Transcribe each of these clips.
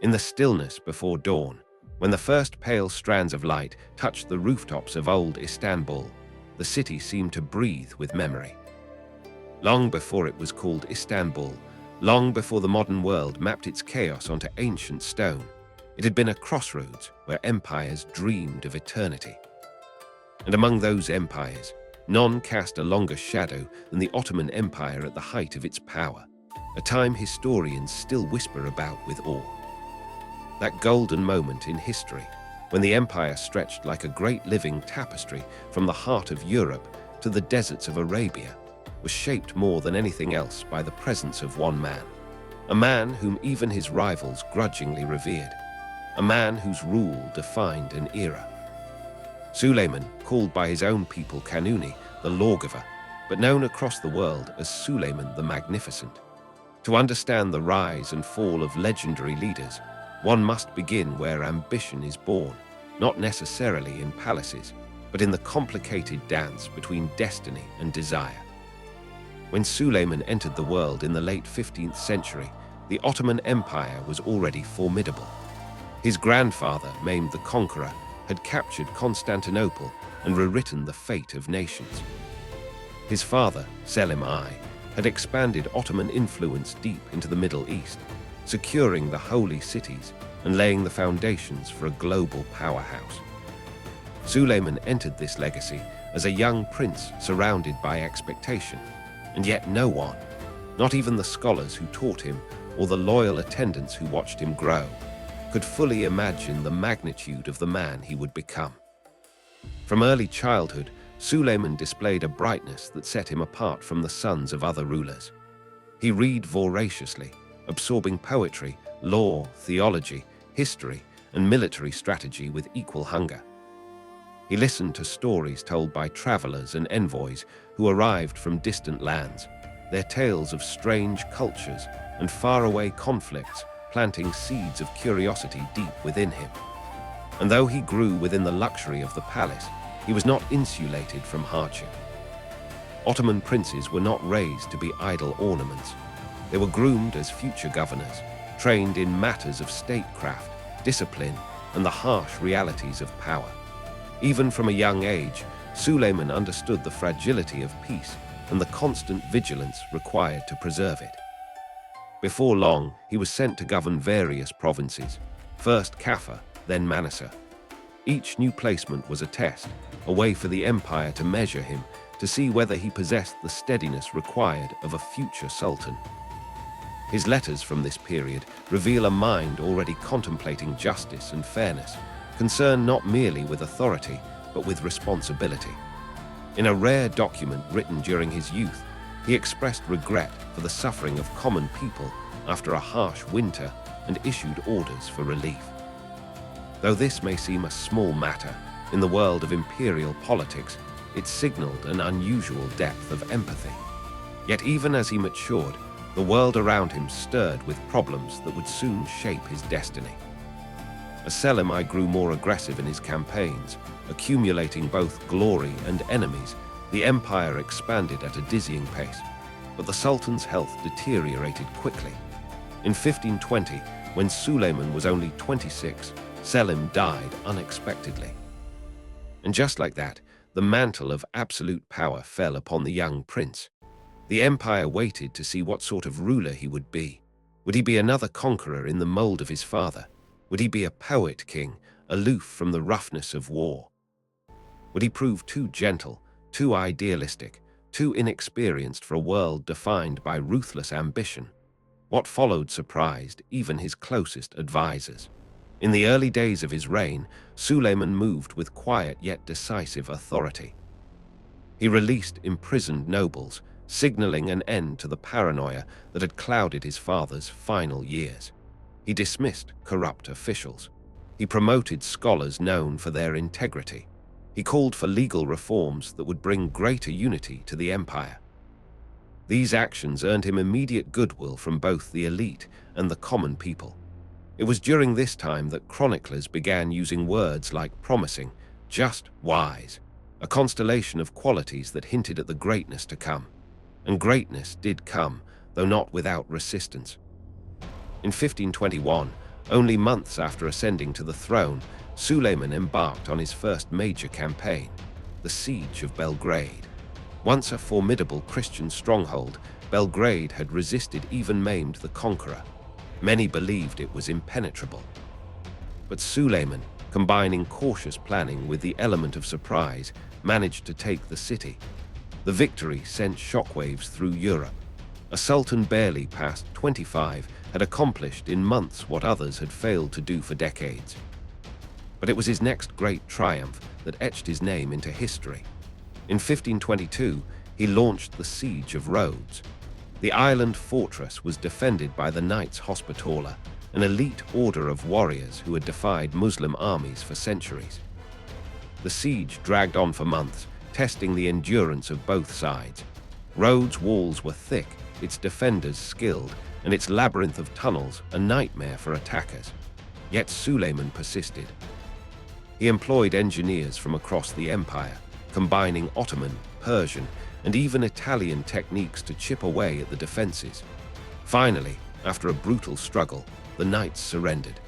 In the stillness before dawn, when the first pale strands of light touched the rooftops of old Istanbul, the city seemed to breathe with memory. Long before it was called Istanbul, long before the modern world mapped its chaos onto ancient stone, it had been a crossroads where empires dreamed of eternity. And among those empires, none cast a longer shadow than the Ottoman Empire at the height of its power, a time historians still whisper about with awe. That golden moment in history, when the empire stretched like a great living tapestry from the heart of Europe to the deserts of Arabia, was shaped more than anything else by the presence of one man, a man whom even his rivals grudgingly revered, a man whose rule defined an era. Suleiman, called by his own people Kanuni, the lawgiver, but known across the world as Suleiman the Magnificent. To understand the rise and fall of legendary leaders, one must begin where ambition is born, not necessarily in palaces, but in the complicated dance between destiny and desire. When Suleiman entered the world in the late 15th century, the Ottoman Empire was already formidable. His grandfather, Mehmed the Conqueror, had captured Constantinople and rewritten the fate of nations. His father, Selim I, had expanded Ottoman influence deep into the Middle East, securing the holy cities and laying the foundations for a global powerhouse. Suleiman entered this legacy as a young prince surrounded by expectation, and yet no one, not even the scholars who taught him or the loyal attendants who watched him grow, could fully imagine the magnitude of the man he would become. From early childhood, Suleiman displayed a brightness that set him apart from the sons of other rulers. He read voraciously, absorbing poetry, law, theology, history, and military strategy with equal hunger. He listened to stories told by travelers and envoys who arrived from distant lands, their tales of strange cultures and faraway conflicts planting seeds of curiosity deep within him. And though he grew within the luxury of the palace, he was not insulated from hardship. Ottoman princes were not raised to be idle ornaments. They were groomed as future governors, trained in matters of statecraft, discipline, and the harsh realities of power. Even from a young age, Suleiman understood the fragility of peace and the constant vigilance required to preserve it. Before long, he was sent to govern various provinces, first Kaffa, then Manisa. Each new placement was a test, a way for the empire to measure him, to see whether he possessed the steadiness required of a future sultan. His letters from this period reveal a mind already contemplating justice and fairness, concerned not merely with authority, but with responsibility. In a rare document written during his youth, he expressed regret for the suffering of common people after a harsh winter and issued orders for relief. Though this may seem a small matter, in the world of imperial politics, it signaled an unusual depth of empathy. Yet even as he matured, the world around him stirred with problems that would soon shape his destiny. As Selim I grew more aggressive in his campaigns, accumulating both glory and enemies, the empire expanded at a dizzying pace, but the Sultan's health deteriorated quickly. In 1520, when Suleiman was only 26, Selim died unexpectedly. And just like that, the mantle of absolute power fell upon the young prince. The empire waited to see what sort of ruler he would be. Would he be another conqueror in the mold of his father? Would he be a poet king, aloof from the roughness of war? Would he prove too gentle, too idealistic, too inexperienced for a world defined by ruthless ambition? What followed surprised even his closest advisors. In the early days of his reign, Suleiman moved with quiet yet decisive authority. He released imprisoned nobles, signaling an end to the paranoia that had clouded his father's final years. He dismissed corrupt officials. He promoted scholars known for their integrity. He called for legal reforms that would bring greater unity to the empire. These actions earned him immediate goodwill from both the elite and the common people. It was during this time that chroniclers began using words like promising, just, wise, a constellation of qualities that hinted at the greatness to come. And greatness did come, though not without resistance. In 1521, Only months after ascending to the throne, Suleiman embarked on his first major campaign, the Siege of Belgrade. Once a formidable Christian stronghold, Belgrade had resisted even maimed the conqueror. Many believed it was impenetrable. But Suleiman, combining cautious planning with the element of surprise, managed to take the city. The victory sent shockwaves through Europe. A sultan barely past 25 had accomplished in months what others had failed to do for decades. But it was his next great triumph that etched his name into history. In 1522, he launched the Siege of Rhodes. The island fortress was defended by the Knights Hospitaller, an elite order of warriors who had defied Muslim armies for centuries. The siege dragged on for months, testing the endurance of both sides. Rhodes' walls were thick, its defenders skilled, and its labyrinth of tunnels a nightmare for attackers. Yet Suleiman persisted. He employed engineers from across the empire, combining Ottoman, Persian, and even Italian techniques to chip away at the defenses. Finally, after a brutal struggle, the knights surrendered.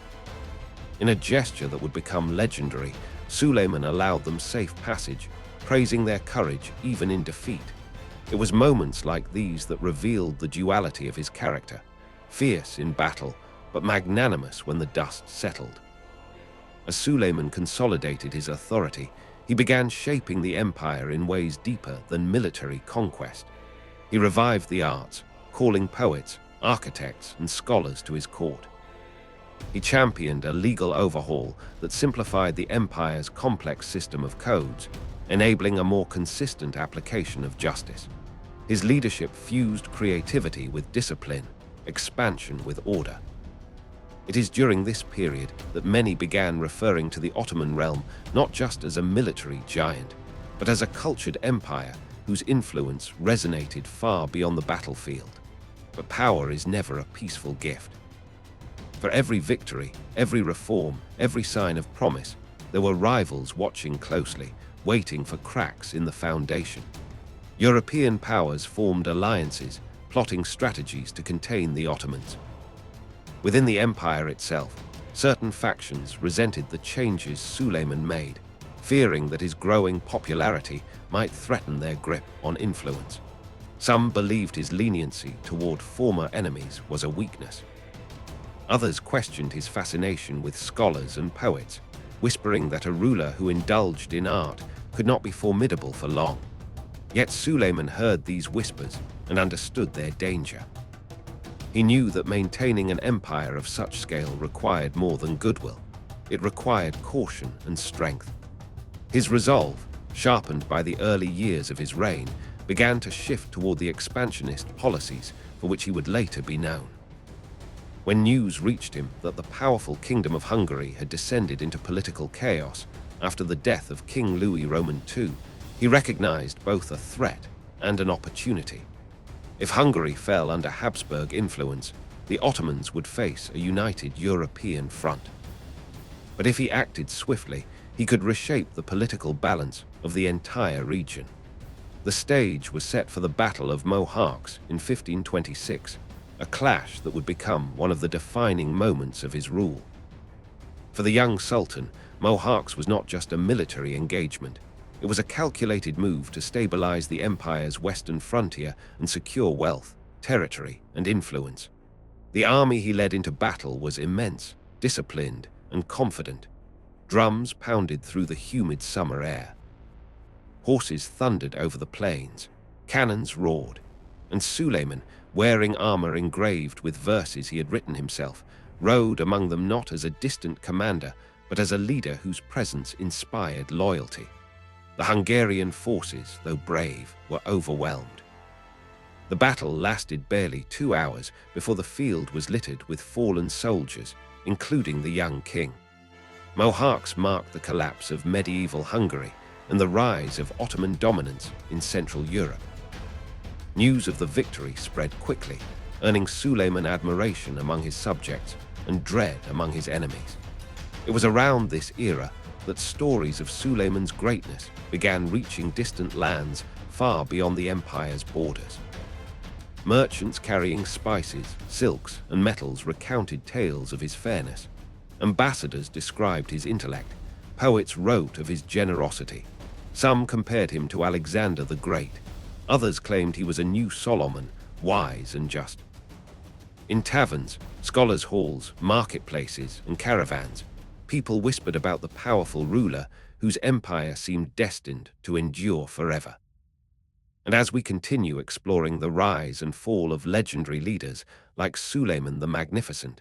In a gesture that would become legendary, Suleiman allowed them safe passage, praising their courage even in defeat. It was moments like these that revealed the duality of his character, fierce in battle, but magnanimous when the dust settled. As Suleiman consolidated his authority, he began shaping the empire in ways deeper than military conquest. He revived the arts, calling poets, architects, and scholars to his court. He championed a legal overhaul that simplified the empire's complex system of codes, enabling a more consistent application of justice. His leadership fused creativity with discipline, expansion with order. It is during this period that many began referring to the Ottoman realm not just as a military giant, but as a cultured empire whose influence resonated far beyond the battlefield. But power is never a peaceful gift. For every victory, every reform, every sign of promise, there were rivals watching closely, waiting for cracks in the foundation. European powers formed alliances, plotting strategies to contain the Ottomans. Within the empire itself, certain factions resented the changes Suleiman made, fearing that his growing popularity might threaten their grip on influence. Some believed his leniency toward former enemies was a weakness. Others questioned his fascination with scholars and poets, whispering that a ruler who indulged in art could not be formidable for long. Yet Suleiman heard these whispers and understood their danger. He knew that maintaining an empire of such scale required more than goodwill. It required caution and strength. His resolve, sharpened by the early years of his reign, began to shift toward the expansionist policies for which he would later be known. When news reached him that the powerful Kingdom of Hungary had descended into political chaos after the death of King Louis Roman II, he recognized both a threat and an opportunity. If Hungary fell under Habsburg influence, the Ottomans would face a united European front. But if he acted swiftly, he could reshape the political balance of the entire region. The stage was set for the Battle of Mohács in 1526, a clash that would become one of the defining moments of his rule. For the young Sultan, Mohács was not just a military engagement. It was a calculated move to stabilize the empire's western frontier and secure wealth, territory, and influence. The army he led into battle was immense, disciplined, and confident. Drums pounded through the humid summer air. Horses thundered over the plains, cannons roared, and Suleiman, wearing armor engraved with verses he had written himself, rode among them not as a distant commander, but as a leader whose presence inspired loyalty. The Hungarian forces, though brave, were overwhelmed. The battle lasted barely 2 hours before the field was littered with fallen soldiers, including the young king. Mohács marked the collapse of medieval Hungary and the rise of Ottoman dominance in Central Europe. News of the victory spread quickly, earning Suleiman admiration among his subjects and dread among his enemies. It was around this era that stories of Suleiman's greatness began reaching distant lands far beyond the empire's borders. Merchants carrying spices, silks, and metals recounted tales of his fairness. Ambassadors described his intellect. Poets wrote of his generosity. Some compared him to Alexander the Great. Others claimed he was a new Solomon, wise and just. In taverns, scholars' halls, marketplaces, and caravans, people whispered about the powerful ruler whose empire seemed destined to endure forever. And as we continue exploring the rise and fall of legendary leaders like Suleiman the Magnificent,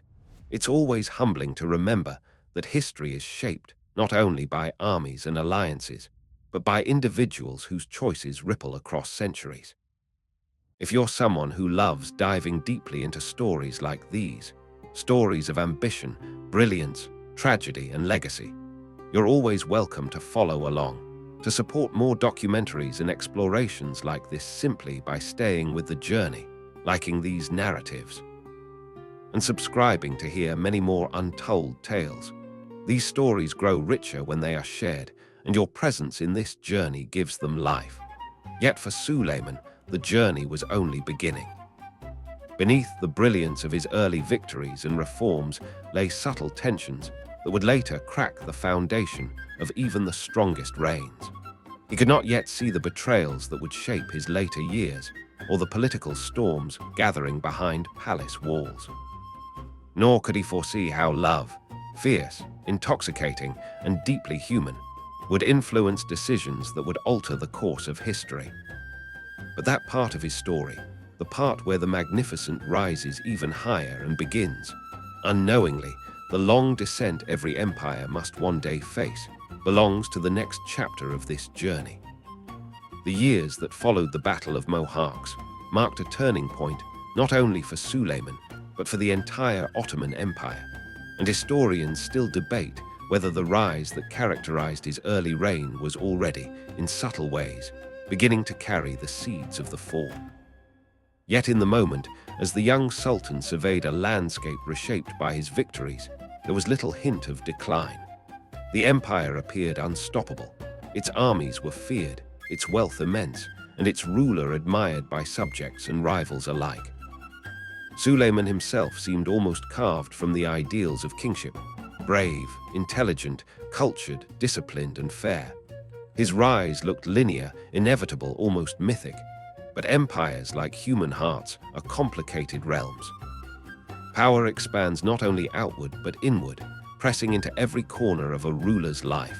it's always humbling to remember that history is shaped not only by armies and alliances, but by individuals whose choices ripple across centuries. If you're someone who loves diving deeply into stories like these, stories of ambition, brilliance, tragedy, and legacy, you're always welcome to follow along. To support more documentaries and explorations like this simply by staying with the journey, liking these narratives, and subscribing to hear many more untold tales. These stories grow richer when they are shared, and your presence in this journey gives them life. Yet for Suleiman, the journey was only beginning. Beneath the brilliance of his early victories and reforms lay subtle tensions that would later crack the foundation of even the strongest reigns. He could not yet see the betrayals that would shape his later years, or the political storms gathering behind palace walls. Nor could he foresee how love, fierce, intoxicating, and deeply human, would influence decisions that would alter the course of history. But that part of his story, the part where the magnificent rises even higher and begins, unknowingly, the long descent every empire must one day face, belongs to the next chapter of this journey. The years that followed the Battle of Mohacs marked a turning point not only for Suleiman, but for the entire Ottoman Empire, and historians still debate whether the rise that characterized his early reign was already, in subtle ways, beginning to carry the seeds of the fall. Yet in the moment, as the young sultan surveyed a landscape reshaped by his victories, there was little hint of decline. The empire appeared unstoppable. Its armies were feared, its wealth immense, and its ruler admired by subjects and rivals alike. Suleiman himself seemed almost carved from the ideals of kingship: brave, intelligent, cultured, disciplined, and fair. His rise looked linear, inevitable, almost mythic. But empires, like human hearts, are complicated realms. Power expands not only outward but inward, pressing into every corner of a ruler's life: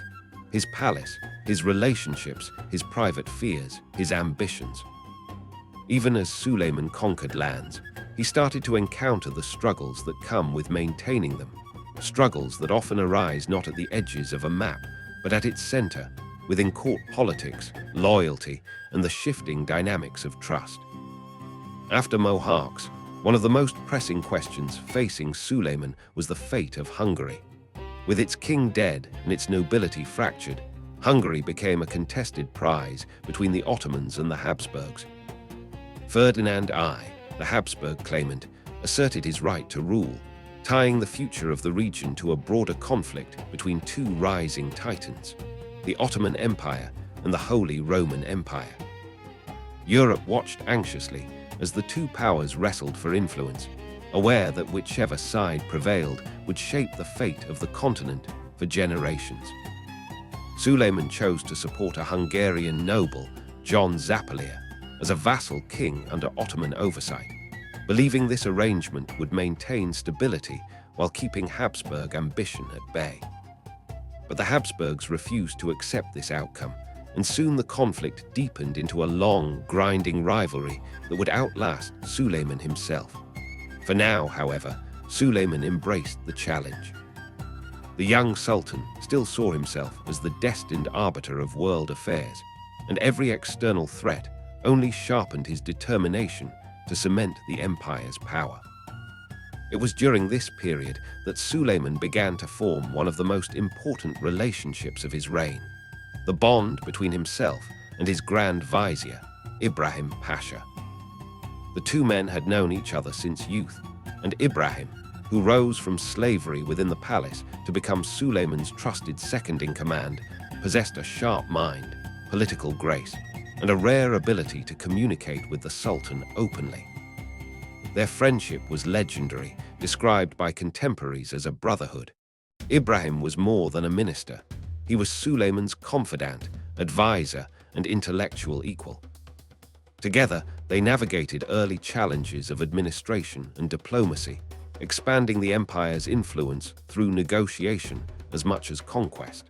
his palace, his relationships, his private fears, his ambitions. Even as Suleiman conquered lands, he started to encounter the struggles that come with maintaining them, struggles that often arise not at the edges of a map, but at its center, within court politics, loyalty, and the shifting dynamics of trust. After Mohacs, one of the most pressing questions facing Suleiman was the fate of Hungary. With its king dead and its nobility fractured, Hungary became a contested prize between the Ottomans and the Habsburgs. Ferdinand I, the Habsburg claimant, asserted his right to rule, tying the future of the region to a broader conflict between two rising titans: the Ottoman Empire and the Holy Roman Empire. Europe watched anxiously as the two powers wrestled for influence, aware that whichever side prevailed would shape the fate of the continent for generations. Suleiman chose to support a Hungarian noble, John Zapalier, as a vassal king under Ottoman oversight, believing this arrangement would maintain stability while keeping Habsburg ambition at bay. But the Habsburgs refused to accept this outcome, and soon the conflict deepened into a long, grinding rivalry that would outlast Suleiman himself. For now, however, Suleiman embraced the challenge. The young sultan still saw himself as the destined arbiter of world affairs, and every external threat only sharpened his determination to cement the empire's power. It was during this period that Suleiman began to form one of the most important relationships of his reign: the bond between himself and his Grand Vizier, Ibrahim Pasha. The two men had known each other since youth, and Ibrahim, who rose from slavery within the palace to become Suleiman's trusted second-in-command, possessed a sharp mind, political grace, and a rare ability to communicate with the Sultan openly. Their friendship was legendary, described by contemporaries as a brotherhood. Ibrahim was more than a minister. He was Suleiman's confidant, advisor, and intellectual equal. Together, they navigated early challenges of administration and diplomacy, expanding the empire's influence through negotiation as much as conquest.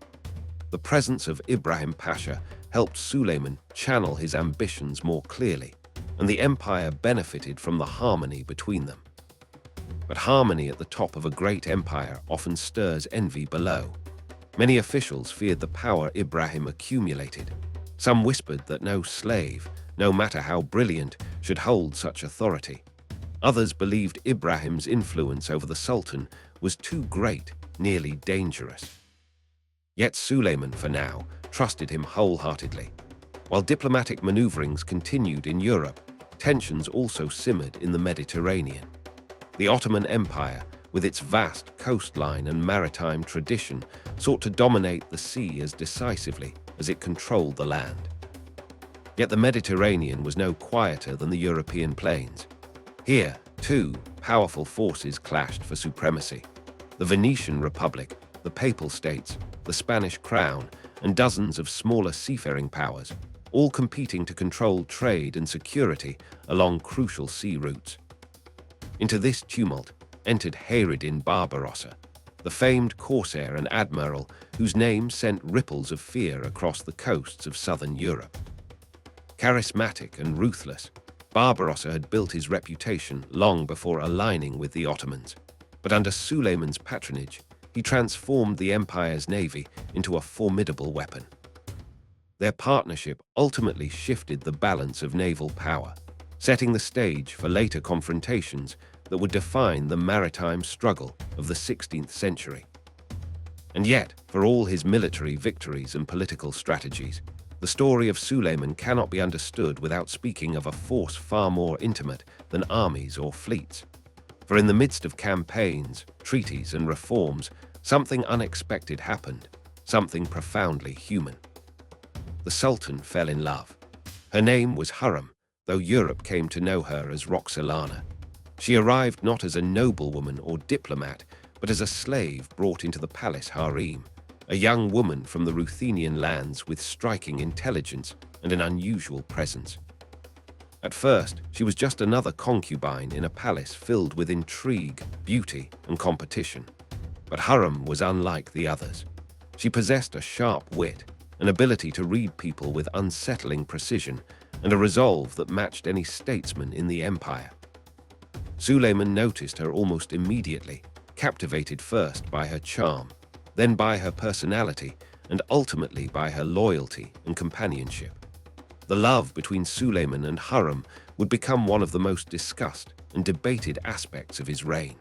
The presence of Ibrahim Pasha helped Suleiman channel his ambitions more clearly, and the empire benefited from the harmony between them. But harmony at the top of a great empire often stirs envy below. Many officials feared the power Ibrahim accumulated. Some whispered that no slave, no matter how brilliant, should hold such authority. Others believed Ibrahim's influence over the Sultan was too great, nearly dangerous. Yet Suleiman, for now, trusted him wholeheartedly. While diplomatic maneuverings continued in Europe, tensions also simmered in the Mediterranean. The Ottoman Empire, with its vast coastline and maritime tradition, sought to dominate the sea as decisively as it controlled the land. Yet the Mediterranean was no quieter than the European plains. Here, two powerful forces clashed for supremacy: the Venetian Republic, the Papal States, the Spanish Crown, and dozens of smaller seafaring powers, all competing to control trade and security along crucial sea routes. Into this tumult entered Hayreddin Barbarossa, the famed corsair and admiral whose name sent ripples of fear across the coasts of southern Europe. Charismatic and ruthless, Barbarossa had built his reputation long before aligning with the Ottomans. But under Suleiman's patronage, he transformed the empire's navy into a formidable weapon. Their partnership ultimately shifted the balance of naval power, setting the stage for later confrontations that would define the maritime struggle of the 16th century. And yet, for all his military victories and political strategies, the story of Suleiman cannot be understood without speaking of a force far more intimate than armies or fleets. For in the midst of campaigns, treaties, and reforms, something unexpected happened, something profoundly human. The Sultan fell in love. Her name was Hurrem, though Europe came to know her as Roxolana. She arrived not as a noblewoman or diplomat, but as a slave brought into the palace harem, a young woman from the Ruthenian lands with striking intelligence and an unusual presence. At first, she was just another concubine in a palace filled with intrigue, beauty, and competition. But Hurrem was unlike the others. She possessed a sharp wit, an ability to read people with unsettling precision, and a resolve that matched any statesman in the empire. Suleiman noticed her almost immediately, captivated first by her charm, then by her personality, and ultimately by her loyalty and companionship. The love between Suleiman and Hurrem would become one of the most discussed and debated aspects of his reign.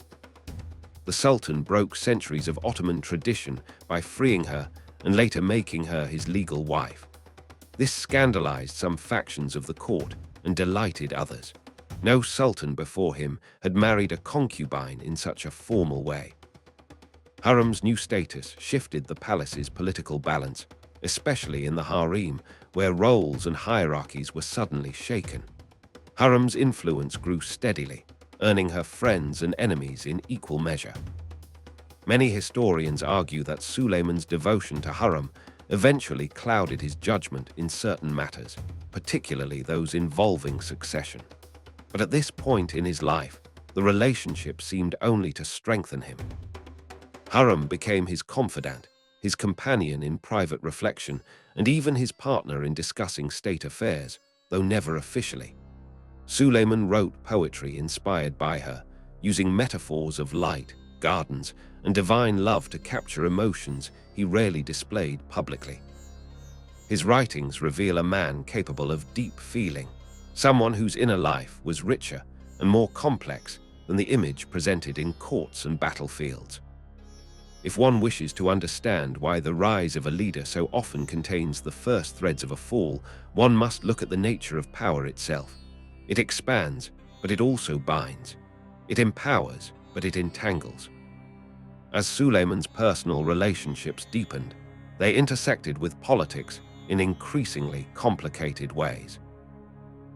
The Sultan broke centuries of Ottoman tradition by freeing her and later making her his legal wife. This scandalized some factions of the court and delighted others. No sultan before him had married a concubine in such a formal way. Hurrem's new status shifted the palace's political balance, especially in the harem, where roles and hierarchies were suddenly shaken. Hurrem's influence grew steadily, earning her friends and enemies in equal measure. Many historians argue that Suleiman's devotion to Hurrem eventually clouded his judgment in certain matters, particularly those involving succession. But at this point in his life, the relationship seemed only to strengthen him. Hurrem became his confidant, his companion in private reflection, and even his partner in discussing state affairs, though never officially. Suleiman wrote poetry inspired by her, using metaphors of light, gardens, and divine love to capture emotions he rarely displayed publicly. His writings reveal a man capable of deep feeling, someone whose inner life was richer and more complex than the image presented in courts and battlefields. If one wishes to understand why the rise of a leader so often contains the first threads of a fall, one must look at the nature of power itself. It expands, but it also binds. It empowers, but it entangles. As Suleiman's personal relationships deepened, they intersected with politics in increasingly complicated ways.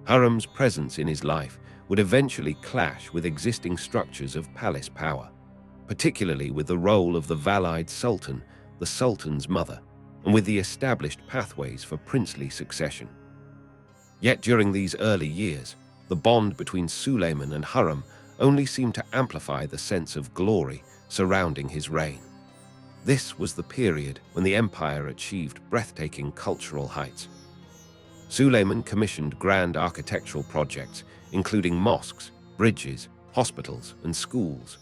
Hurrem's presence in his life would eventually clash with existing structures of palace power, particularly with the role of the Valide Sultan, the Sultan's mother, and with the established pathways for princely succession. Yet during these early years, the bond between Suleiman and Hurrem only seemed to amplify the sense of glory surrounding his reign. This was the period when the empire achieved breathtaking cultural heights. Suleiman commissioned grand architectural projects, including mosques, bridges, hospitals, and schools.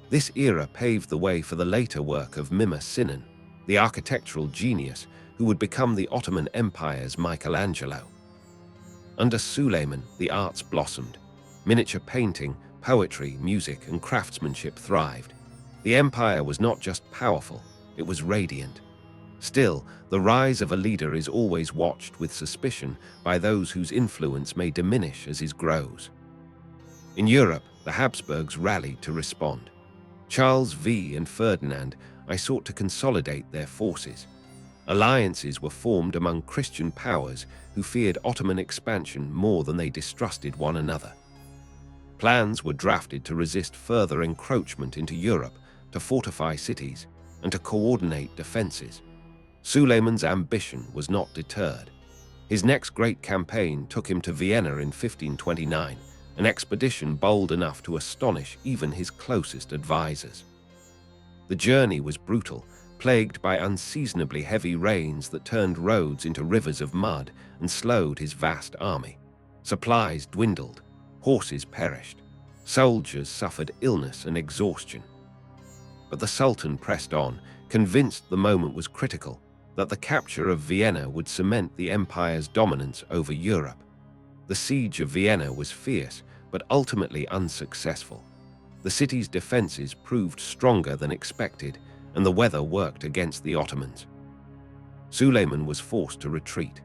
This era paved the way for the later work of Mimar Sinan, the architectural genius who would become the Ottoman Empire's Michelangelo. Under Suleiman, the arts blossomed. Miniature painting, poetry, music, and craftsmanship thrived. The empire was not just powerful, it was radiant. Still, the rise of a leader is always watched with suspicion by those whose influence may diminish as he grows. In Europe, the Habsburgs rallied to respond. Charles V and Ferdinand I sought to consolidate their forces. Alliances were formed among Christian powers who feared Ottoman expansion more than they distrusted one another. Plans were drafted to resist further encroachment into Europe, to fortify cities, and to coordinate defenses. Suleiman's ambition was not deterred. His next great campaign took him to Vienna in 1529, an expedition bold enough to astonish even his closest advisors. The journey was brutal, plagued by unseasonably heavy rains that turned roads into rivers of mud and slowed his vast army. Supplies dwindled, horses perished, soldiers suffered illness and exhaustion. But the Sultan pressed on, convinced the moment was critical, that the capture of Vienna would cement the empire's dominance over Europe. The siege of Vienna was fierce, but ultimately unsuccessful. The city's defenses proved stronger than expected, and the weather worked against the Ottomans. Suleiman was forced to retreat.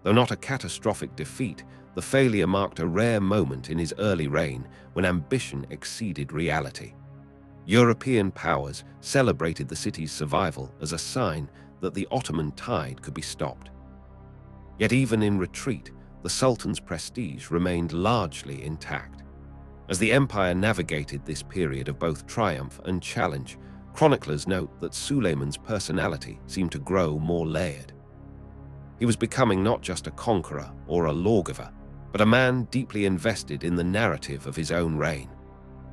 Though not a catastrophic defeat, the failure marked a rare moment in his early reign when ambition exceeded reality. European powers celebrated the city's survival as a sign that the Ottoman tide could be stopped. Yet even in retreat, the Sultan's prestige remained largely intact. As the empire navigated this period of both triumph and challenge, chroniclers note that Suleiman's personality seemed to grow more layered. He was becoming not just a conqueror or a lawgiver, but a man deeply invested in the narrative of his own reign.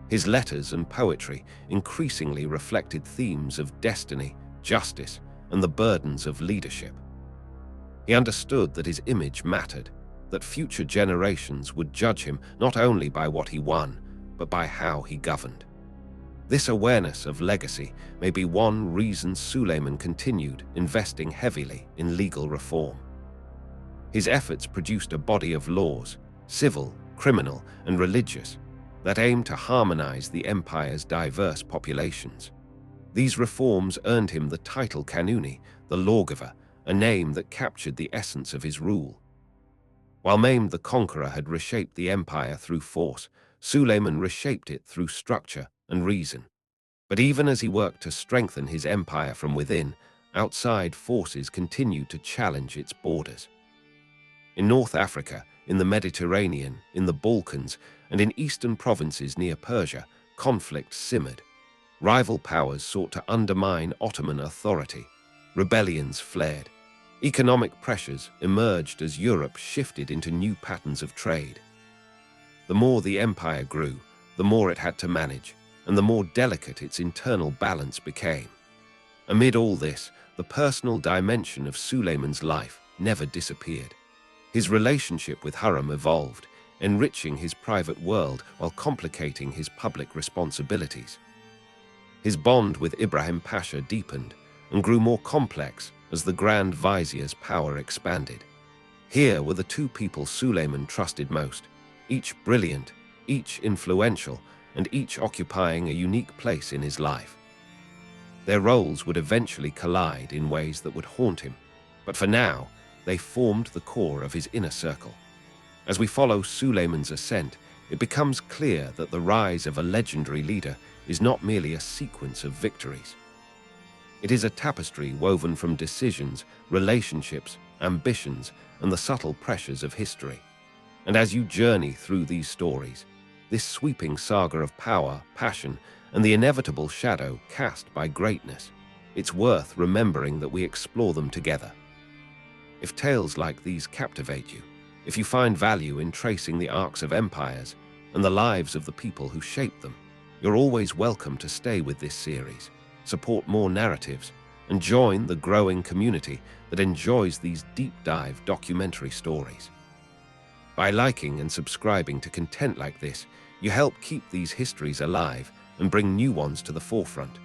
His letters and poetry increasingly reflected themes of destiny, justice, and the burdens of leadership. He understood that his image mattered, that future generations would judge him not only by what he won, but by how he governed. This awareness of legacy may be one reason Suleiman continued investing heavily in legal reform. His efforts produced a body of laws, civil, criminal, and religious, that aimed to harmonize the empire's diverse populations. These reforms earned him the title Kanuni, the lawgiver, a name that captured the essence of his rule. While Mehmed the Conqueror had reshaped the empire through force, Suleiman reshaped it through structure and reason. But even as he worked to strengthen his empire from within, outside forces continued to challenge its borders. In North Africa, in the Mediterranean, in the Balkans, and in eastern provinces near Persia, conflict simmered. Rival powers sought to undermine Ottoman authority. Rebellions flared. Economic pressures emerged as Europe shifted into new patterns of trade. The more the empire grew, the more it had to manage, and the more delicate its internal balance became. Amid all this, the personal dimension of Suleiman's life never disappeared. His relationship with Hurrem evolved, enriching his private world while complicating his public responsibilities. His bond with Ibrahim Pasha deepened and grew more complex as the Grand Vizier's power expanded. Here were the two people Suleiman trusted most, each brilliant, each influential, and each occupying a unique place in his life. Their roles would eventually collide in ways that would haunt him, but for now, they formed the core of his inner circle. As we follow Suleiman's ascent, it becomes clear that the rise of a legendary leader is not merely a sequence of victories. It is a tapestry woven from decisions, relationships, ambitions, and the subtle pressures of history. And as you journey through these stories, this sweeping saga of power, passion, and the inevitable shadow cast by greatness. It's worth remembering that we explore them together. If tales like these captivate you, if you find value in tracing the arcs of empires and the lives of the people who shaped them, you're always welcome to stay with this series, support more narratives, and join the growing community that enjoys these deep-dive documentary stories. By liking and subscribing to content like this, you help keep these histories alive and bring new ones to the forefront.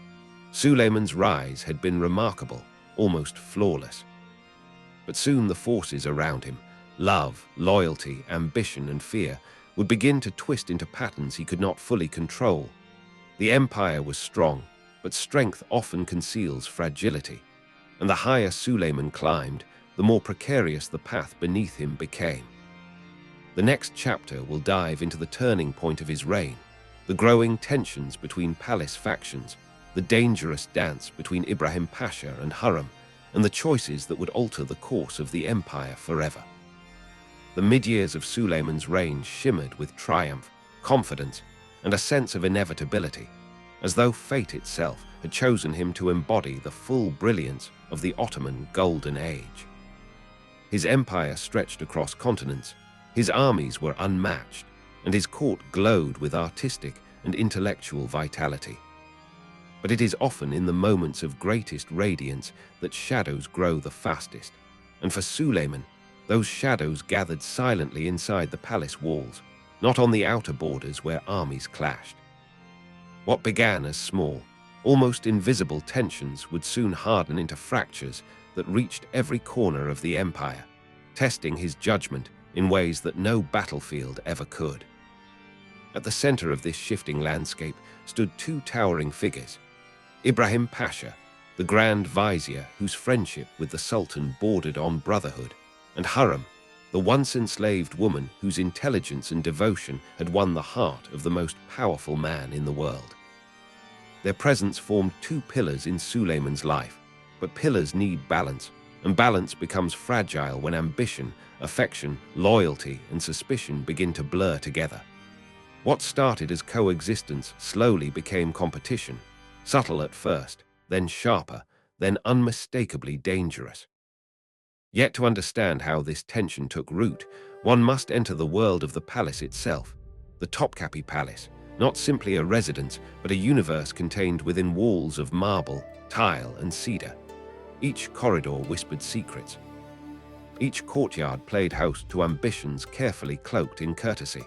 Suleiman's rise had been remarkable, almost flawless. But soon the forces around him, love, loyalty, ambition, and fear, would begin to twist into patterns he could not fully control. The empire was strong, but strength often conceals fragility, and the higher Suleiman climbed, the more precarious the path beneath him became. The next chapter will dive into the turning point of his reign, the growing tensions between palace factions, the dangerous dance between Ibrahim Pasha and Hurrem, and the choices that would alter the course of the empire forever. The mid-years of Suleiman's reign shimmered with triumph, confidence, and a sense of inevitability, as though fate itself had chosen him to embody the full brilliance of the Ottoman Golden Age. His empire stretched across continents, his armies were unmatched, and his court glowed with artistic and intellectual vitality. But it is often in the moments of greatest radiance that shadows grow the fastest, and for Suleiman, those shadows gathered silently inside the palace walls, not on the outer borders where armies clashed. What began as small, almost invisible tensions would soon harden into fractures that reached every corner of the empire, testing his judgment in ways that no battlefield ever could. At the center of this shifting landscape stood two towering figures: Ibrahim Pasha, the Grand Vizier whose friendship with the Sultan bordered on brotherhood, and Hurrem, the once enslaved woman whose intelligence and devotion had won the heart of the most powerful man in the world. Their presence formed two pillars in Suleiman's life, but pillars need balance, and balance becomes fragile when ambition, affection, loyalty, and suspicion begin to blur together. What started as coexistence slowly became competition, subtle at first, then sharper, then unmistakably dangerous. Yet to understand how this tension took root, one must enter the world of the palace itself, the Topkapi Palace, not simply a residence, but a universe contained within walls of marble, tile, and cedar. Each corridor whispered secrets. Each courtyard played host to ambitions carefully cloaked in courtesy.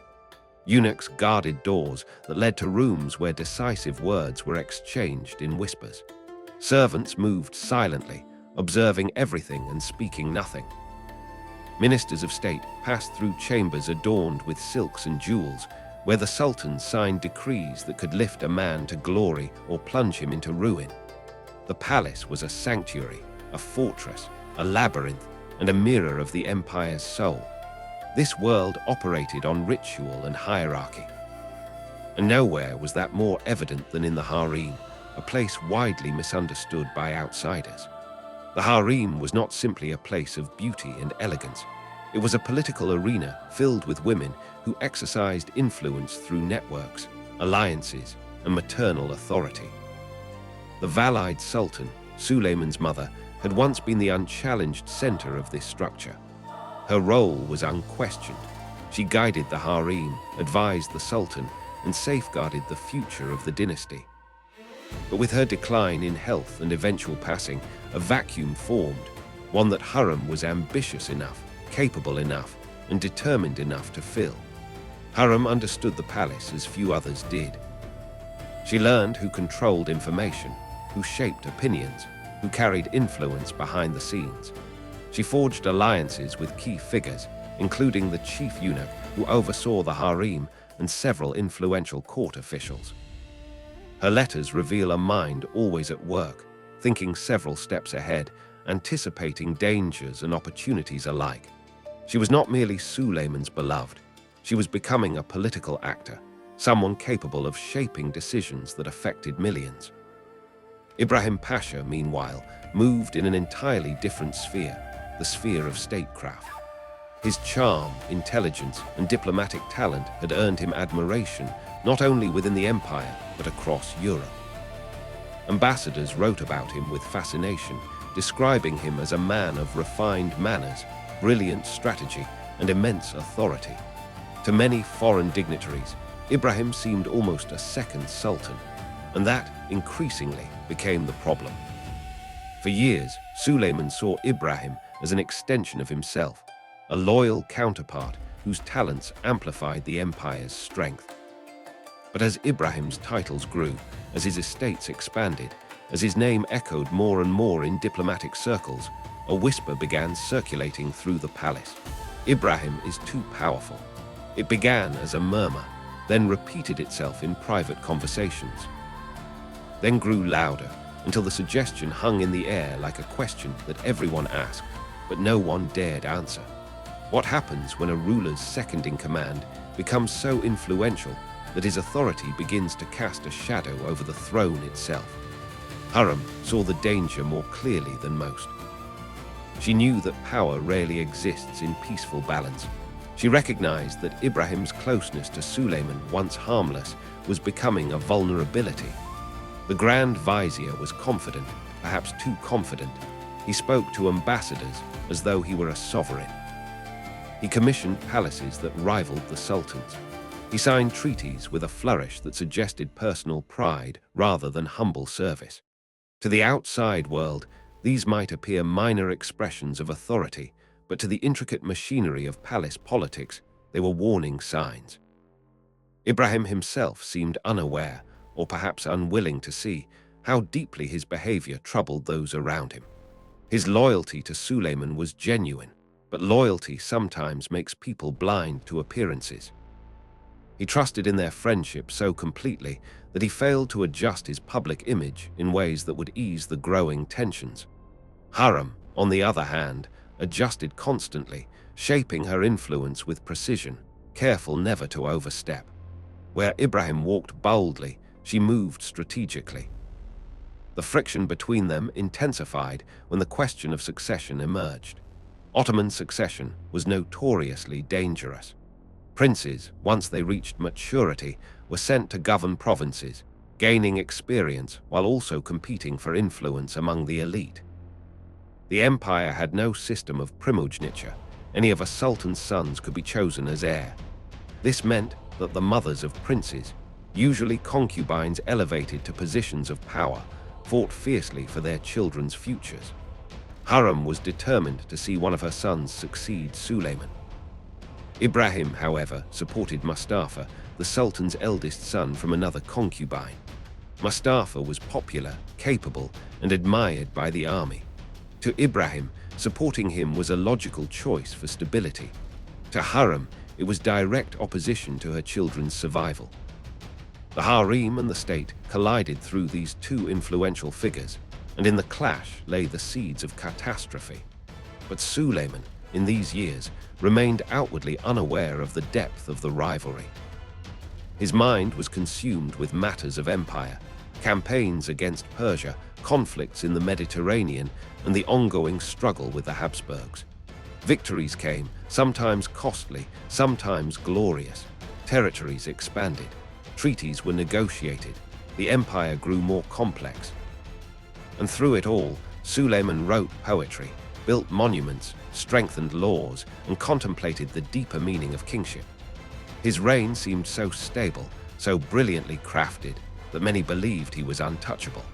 Eunuchs guarded doors that led to rooms where decisive words were exchanged in whispers. Servants moved silently, observing everything and speaking nothing. Ministers of state passed through chambers adorned with silks and jewels, where the Sultan signed decrees that could lift a man to glory or plunge him into ruin. The palace was a sanctuary, a fortress, a labyrinth, and a mirror of the empire's soul. This world operated on ritual and hierarchy. And nowhere was that more evident than in the harem, a place widely misunderstood by outsiders. The harem was not simply a place of beauty and elegance. It was a political arena filled with women who exercised influence through networks, alliances, and maternal authority. The Valide Sultan, Suleiman's mother, had once been the unchallenged center of this structure. Her role was unquestioned. She guided the harem, advised the Sultan, and safeguarded the future of the dynasty. But with her decline in health and eventual passing, a vacuum formed, one that Hurrem was ambitious enough, capable enough, and determined enough to fill. Hurrem understood the palace as few others did. She learned who controlled information, who shaped opinions, who carried influence behind the scenes. She forged alliances with key figures, including the chief eunuch who oversaw the harem and several influential court officials. Her letters reveal a mind always at work, thinking several steps ahead, anticipating dangers and opportunities alike. She was not merely Suleiman's beloved. She was becoming a political actor, someone capable of shaping decisions that affected millions. Ibrahim Pasha, meanwhile, moved in an entirely different sphere, the sphere of statecraft. His charm, intelligence, and diplomatic talent had earned him admiration not only within the empire, but across Europe. Ambassadors wrote about him with fascination, describing him as a man of refined manners, brilliant strategy, and immense authority. To many foreign dignitaries, Ibrahim seemed almost a second sultan, and that increasingly became the problem. For years, Suleiman saw Ibrahim as an extension of himself, a loyal counterpart whose talents amplified the empire's strength. But as Ibrahim's titles grew, as his estates expanded, as his name echoed more and more in diplomatic circles, a whisper began circulating through the palace. Ibrahim is too powerful. It began as a murmur, then repeated itself in private conversations. Then grew louder, until the suggestion hung in the air like a question that everyone asked, but no one dared answer. What happens when a ruler's second-in-command becomes so influential that his authority begins to cast a shadow over the throne itself? Hurrem saw the danger more clearly than most. She knew that power rarely exists in peaceful balance. She recognized that Ibrahim's closeness to Suleiman, once harmless, was becoming a vulnerability. The Grand Vizier was confident, perhaps too confident. He spoke to ambassadors as though he were a sovereign. He commissioned palaces that rivaled the Sultan's. He signed treaties with a flourish that suggested personal pride rather than humble service. To the outside world, these might appear minor expressions of authority, but to the intricate machinery of palace politics, they were warning signs. Ibrahim himself seemed unaware, or perhaps unwilling to see, how deeply his behavior troubled those around him. His loyalty to Suleiman was genuine, but loyalty sometimes makes people blind to appearances. He trusted in their friendship so completely that he failed to adjust his public image in ways that would ease the growing tensions. Hurrem, on the other hand, adjusted constantly, shaping her influence with precision, careful never to overstep. Where Ibrahim walked boldly, she moved strategically. The friction between them intensified when the question of succession emerged. Ottoman succession was notoriously dangerous. Princes, once they reached maturity, were sent to govern provinces, gaining experience while also competing for influence among the elite. The empire had no system of primogeniture. Any of a sultan's sons could be chosen as heir. This meant that the mothers of princes, usually concubines elevated to positions of power, fought fiercely for their children's futures. Hurrem was determined to see one of her sons succeed Suleiman. Ibrahim, however, supported Mustafa, the Sultan's eldest son from another concubine. Mustafa was popular, capable, and admired by the army. To Ibrahim, supporting him was a logical choice for stability. To Hurrem, it was direct opposition to her children's survival. The harem and the state collided through these two influential figures, and in the clash lay the seeds of catastrophe. But Suleiman, in these years, remained outwardly unaware of the depth of the rivalry. His mind was consumed with matters of empire, campaigns against Persia, conflicts in the Mediterranean, and the ongoing struggle with the Habsburgs. Victories came, sometimes costly, sometimes glorious. Territories expanded. Treaties were negotiated. The empire grew more complex. And through it all, Suleiman wrote poetry, built monuments, strengthened laws, and contemplated the deeper meaning of kingship. His reign seemed so stable, so brilliantly crafted, that many believed he was untouchable.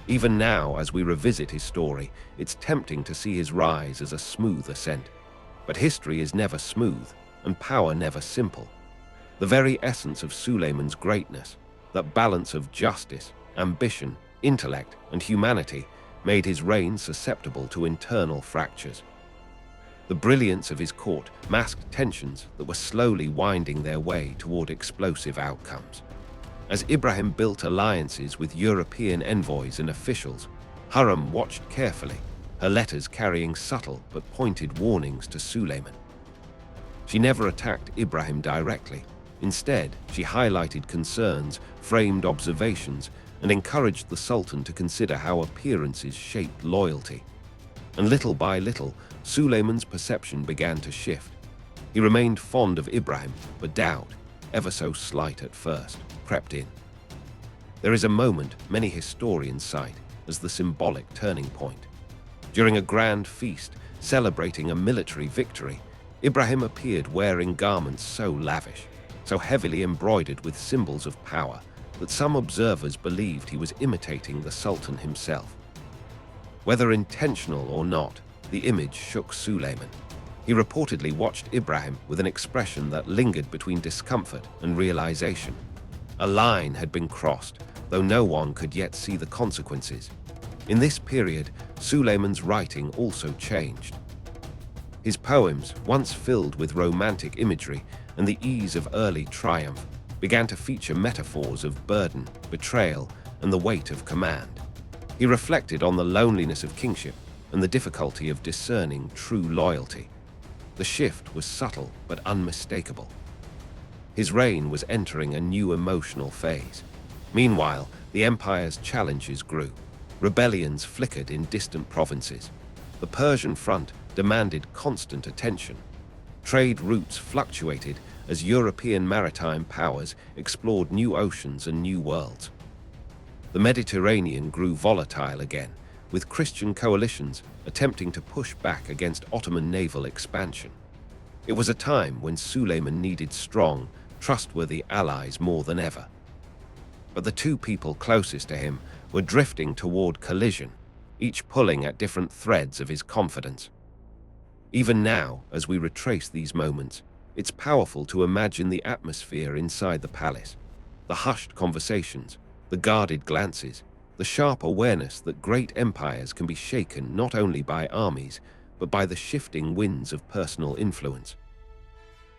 Even now, as we revisit his story, it's tempting to see his rise as a smooth ascent. But history is never smooth, and power never simple. The very essence of Suleiman's greatness, that balance of justice, ambition, intellect, and humanity, made his reign susceptible to internal fractures. The brilliance of his court masked tensions that were slowly winding their way toward explosive outcomes. As Ibrahim built alliances with European envoys and officials, Hurrem watched carefully, her letters carrying subtle but pointed warnings to Suleiman. She never attacked Ibrahim directly. Instead, she highlighted concerns, framed observations, and encouraged the Sultan to consider how appearances shaped loyalty. and little by little, Suleiman's perception began to shift. He remained fond of Ibrahim, but doubt, ever so slight at first, crept in. There is a moment many historians cite as the symbolic turning point. During a grand feast celebrating a military victory, Ibrahim appeared wearing garments so lavish, so heavily embroidered with symbols of power, that some observers believed he was imitating the Sultan himself. Whether intentional or not, the image shook Suleiman. He reportedly watched Ibrahim with an expression that lingered between discomfort and realization. A line had been crossed, though no one could yet see the consequences. In this period, Suleiman's writing also changed. His poems, once filled with romantic imagery and the ease of early triumph, began to feature metaphors of burden, betrayal, and the weight of command. He reflected on the loneliness of kingship and the difficulty of discerning true loyalty. The shift was subtle but unmistakable. His reign was entering a new emotional phase. Meanwhile, the empire's challenges grew. Rebellions flickered in distant provinces. The Persian front demanded constant attention. Trade routes fluctuated as European maritime powers explored new oceans and new worlds. The Mediterranean grew volatile again, with Christian coalitions attempting to push back against Ottoman naval expansion. It was a time when Suleiman needed strong, trustworthy allies more than ever. But the two people closest to him were drifting toward collision, each pulling at different threads of his confidence. Even now, as we retrace these moments, it's powerful to imagine the atmosphere inside the palace, the hushed conversations, the guarded glances, the sharp awareness that great empires can be shaken not only by armies, but by the shifting winds of personal influence.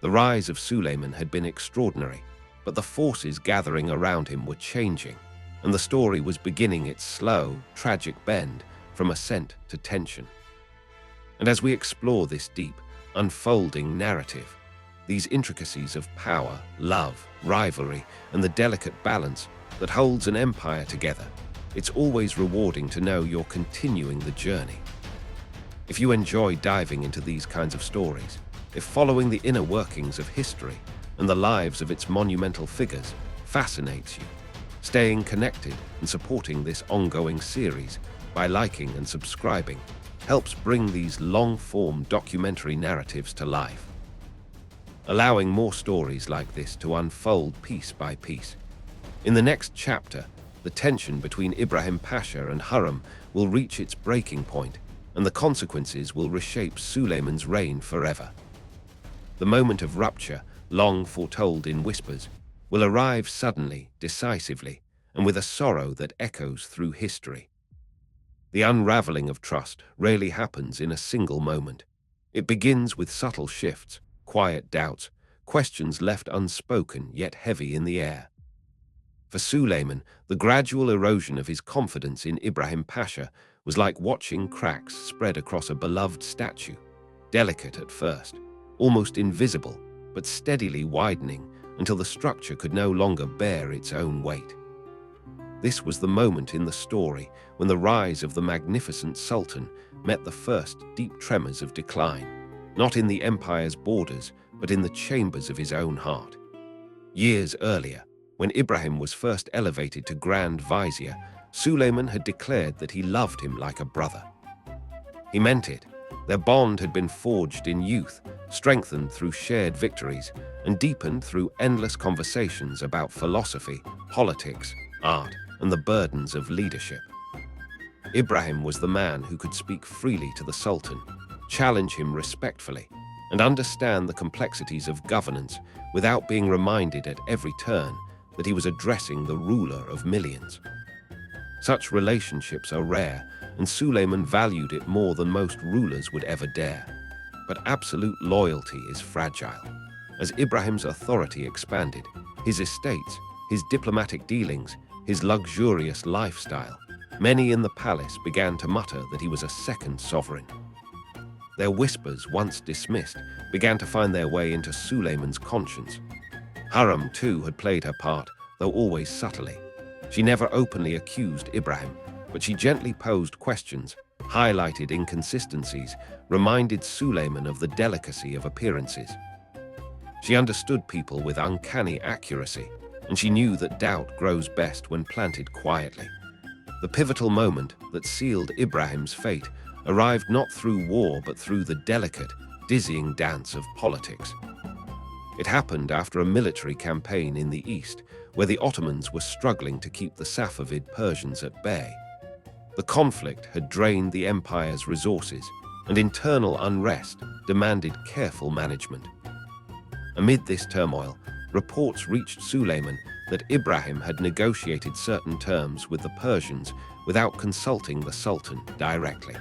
The rise of Suleiman had been extraordinary, but the forces gathering around him were changing, and the story was beginning its slow, tragic bend from ascent to tension. And as we explore this deep, unfolding narrative, these intricacies of power, love, rivalry, and the delicate balance that holds an empire together, it's always rewarding to know you're continuing the journey. If you enjoy diving into these kinds of stories, if following the inner workings of history and the lives of its monumental figures fascinates you, staying connected and supporting this ongoing series by liking and subscribing helps bring these long-form documentary narratives to life, allowing more stories like this to unfold piece by piece. In the next chapter, the tension between Ibrahim Pasha and Hurrem will reach its breaking point, and the consequences will reshape Suleiman's reign forever. The moment of rupture, long foretold in whispers, will arrive suddenly, decisively, and with a sorrow that echoes through history. The unraveling of trust rarely happens in a single moment. It begins with subtle shifts, quiet doubts, questions left unspoken yet heavy in the air. For Suleiman, the gradual erosion of his confidence in Ibrahim Pasha was like watching cracks spread across a beloved statue, delicate at first, almost invisible, but steadily widening until the structure could no longer bear its own weight. This was the moment in the story when the rise of the magnificent Sultan met the first deep tremors of decline, not in the empire's borders, but in the chambers of his own heart. Years earlier, when Ibrahim was first elevated to Grand Vizier, Suleiman had declared that he loved him like a brother. He meant it. Their bond had been forged in youth, strengthened through shared victories, and deepened through endless conversations about philosophy, politics, art, and the burdens of leadership. Ibrahim was the man who could speak freely to the Sultan, challenge him respectfully, and understand the complexities of governance without being reminded at every turn that he was addressing the ruler of millions. Such relationships are rare, and Suleiman valued it more than most rulers would ever dare. But absolute loyalty is fragile. As Ibrahim's authority expanded, his estates, his diplomatic dealings, his luxurious lifestyle, many in the palace began to mutter that he was a second sovereign. Their whispers, once dismissed, began to find their way into Suleiman's conscience. Hurrem, too, had played her part, though always subtly. She never openly accused Ibrahim, but she gently posed questions, highlighted inconsistencies, reminded Suleiman of the delicacy of appearances. She understood people with uncanny accuracy, and she knew that doubt grows best when planted quietly. The pivotal moment that sealed Ibrahim's fate arrived not through war but through the delicate, dizzying dance of politics. It happened after a military campaign in the east, where the Ottomans were struggling to keep the Safavid Persians at bay. The conflict had drained the empire's resources, and internal unrest demanded careful management. Amid this turmoil, reports reached Suleiman that Ibrahim had negotiated certain terms with the Persians without consulting the Sultan directly.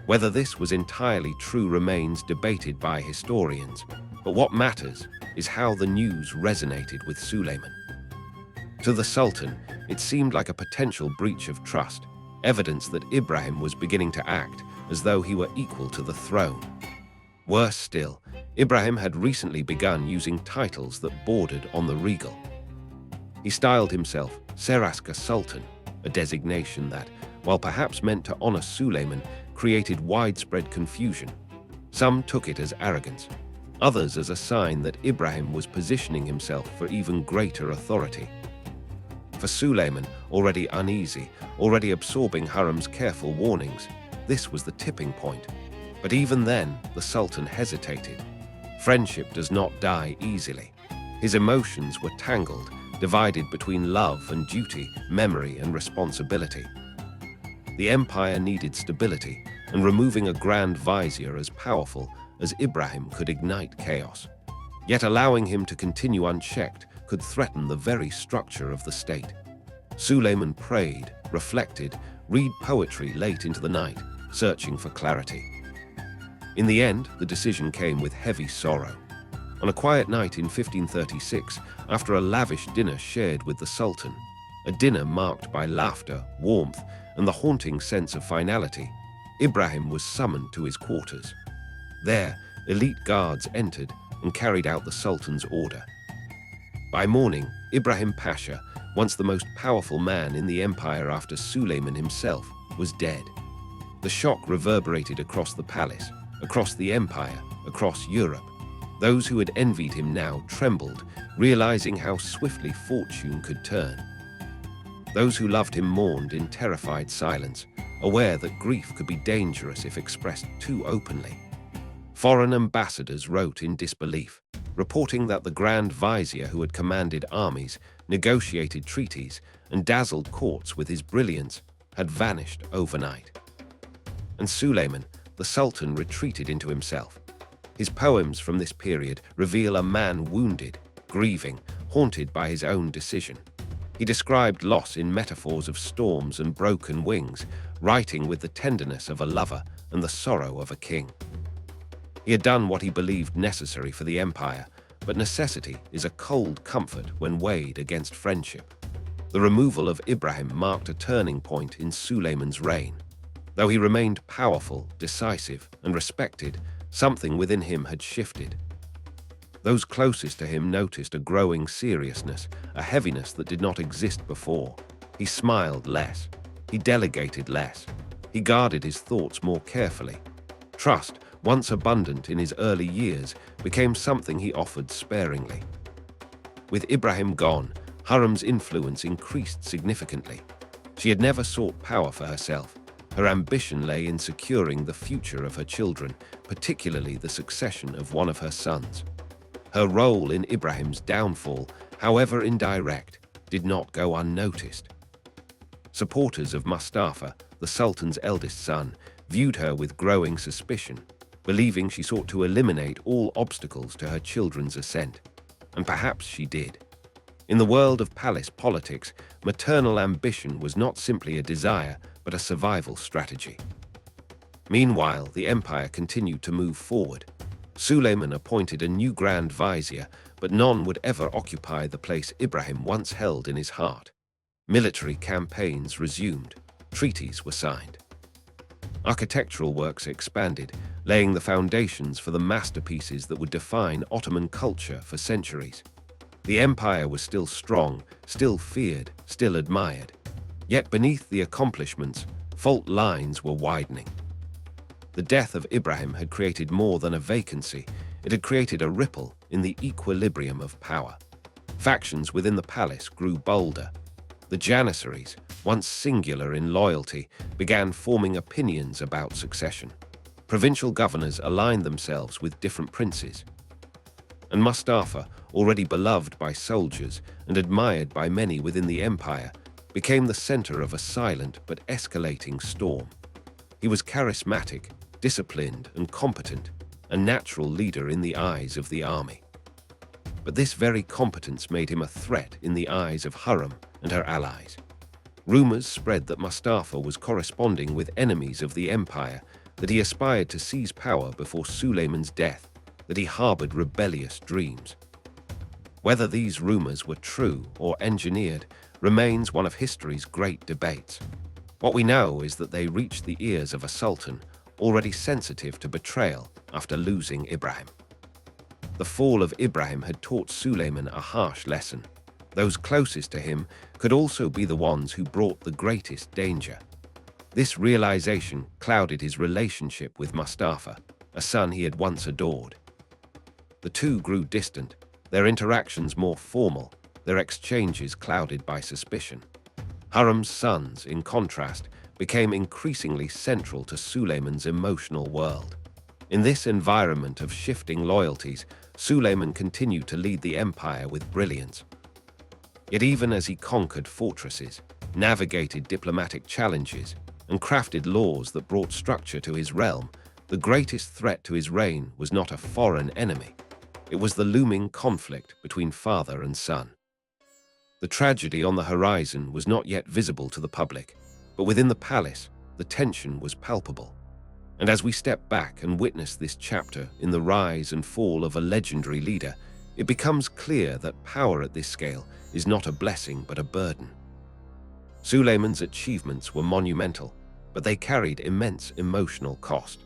Whether this was entirely true remains debated by historians, but what matters is how the news resonated with Suleiman. To the Sultan, it seemed like a potential breach of trust, evidence that Ibrahim was beginning to act as though he were equal to the throne. Worse still, Ibrahim had recently begun using titles that bordered on the regal. He styled himself Serasker Sultan, a designation that, while perhaps meant to honor Suleiman, created widespread confusion. Some took it as arrogance, others as a sign that Ibrahim was positioning himself for even greater authority. For Suleiman, already uneasy, already absorbing Hurrem's careful warnings, this was the tipping point. But even then, the Sultan hesitated. Friendship does not die easily. His emotions were tangled, divided between love and duty, memory and responsibility. The empire needed stability, and removing a Grand Vizier as powerful as Ibrahim could ignite chaos. Yet allowing him to continue unchecked could threaten the very structure of the state. Suleiman prayed, reflected, read poetry late into the night, searching for clarity. In the end, the decision came with heavy sorrow. On a quiet night in 1536, after a lavish dinner shared with the Sultan, a dinner marked by laughter, warmth, and the haunting sense of finality, Ibrahim was summoned to his quarters. There, elite guards entered and carried out the Sultan's order. By morning, Ibrahim Pasha, once the most powerful man in the empire after Suleiman himself, was dead. The shock reverberated across the palace, across the empire, across Europe. Those who had envied him now trembled, realizing how swiftly fortune could turn. Those who loved him mourned in terrified silence, aware that grief could be dangerous if expressed too openly. Foreign ambassadors wrote in disbelief, reporting that the Grand Vizier who had commanded armies, negotiated treaties, and dazzled courts with his brilliance had vanished overnight. And Suleiman, the Sultan, retreated into himself. His poems from this period reveal a man wounded, grieving, haunted by his own decision. He described loss in metaphors of storms and broken wings, writing with the tenderness of a lover and the sorrow of a king. He had done what he believed necessary for the empire, but necessity is a cold comfort when weighed against friendship. The removal of Ibrahim marked a turning point in Suleiman's reign. Though he remained powerful, decisive, and respected, something within him had shifted. Those closest to him noticed a growing seriousness, a heaviness that did not exist before. He smiled less. He delegated less. He guarded his thoughts more carefully. Trust, once abundant in his early years, became something he offered sparingly. With Ibrahim gone, Hurrem's influence increased significantly. She had never sought power for herself. Her ambition lay in securing the future of her children, particularly the succession of one of her sons. Her role in Ibrahim's downfall, however indirect, did not go unnoticed. Supporters of Mustafa, the Sultan's eldest son, viewed her with growing suspicion, believing she sought to eliminate all obstacles to her children's ascent. And perhaps she did. In the world of palace politics, maternal ambition was not simply a desire, but a survival strategy. Meanwhile, the empire continued to move forward. Suleiman appointed a new Grand Vizier, but none would ever occupy the place Ibrahim once held in his heart. Military campaigns resumed. Treaties were signed. Architectural works expanded, laying the foundations for the masterpieces that would define Ottoman culture for centuries. The empire was still strong, still feared, still admired. Yet beneath the accomplishments, Fault lines were widening. The death of Ibrahim had created more than a vacancy. It had created a ripple in the equilibrium of power. Factions within the palace grew bolder. The Janissaries, once singular in loyalty, began forming opinions about succession. Provincial governors aligned themselves with different princes. And Mustafa, already beloved by soldiers and admired by many within the empire, became the center of a silent but escalating storm. He was charismatic, disciplined, and competent, a natural leader in the eyes of the army. But this very competence made him a threat in the eyes of Hurrem and her allies. Rumors spread that Mustafa was corresponding with enemies of the empire, that he aspired to seize power before Suleiman's death, that he harbored rebellious dreams. Whether these rumors were true or engineered remains one of history's great debates. What we know is that they reached the ears of a sultan already sensitive to betrayal after losing Ibrahim. The fall of Ibrahim had taught Suleiman a harsh lesson. Those closest to him could also be the ones who brought the greatest danger. This realization clouded his relationship with Mustafa, a son he had once adored. The two grew distant, their interactions more formal, their exchanges clouded by suspicion. Hurrem's sons, in contrast, became increasingly central to Suleiman's emotional world. In this environment of shifting loyalties, Suleiman continued to lead the empire with brilliance. Yet even as he conquered fortresses, navigated diplomatic challenges, and crafted laws that brought structure to his realm, the greatest threat to his reign was not a foreign enemy. It was the looming conflict between father and son. The tragedy on the horizon was not yet visible to the public, but within the palace, the tension was palpable. And as we step back and witness this chapter in the rise and fall of a legendary leader, it becomes clear that power at this scale is not a blessing but a burden. Suleiman's achievements were monumental, but they carried immense emotional cost.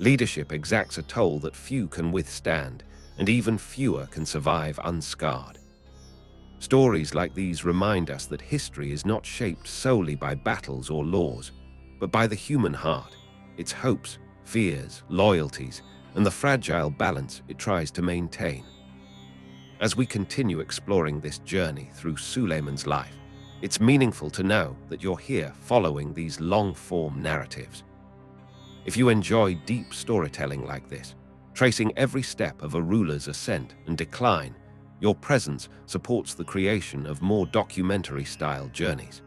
Leadership exacts a toll that few can withstand, and even fewer can survive unscarred. Stories like these remind us that history is not shaped solely by battles or laws, but by the human heart, its hopes, fears, loyalties, and the fragile balance it tries to maintain. As we continue exploring this journey through Suleiman's life, it's meaningful to know that you're here following these long-form narratives. If you enjoy deep storytelling like this, tracing every step of a ruler's ascent and decline, your presence supports the creation of more documentary-style journeys.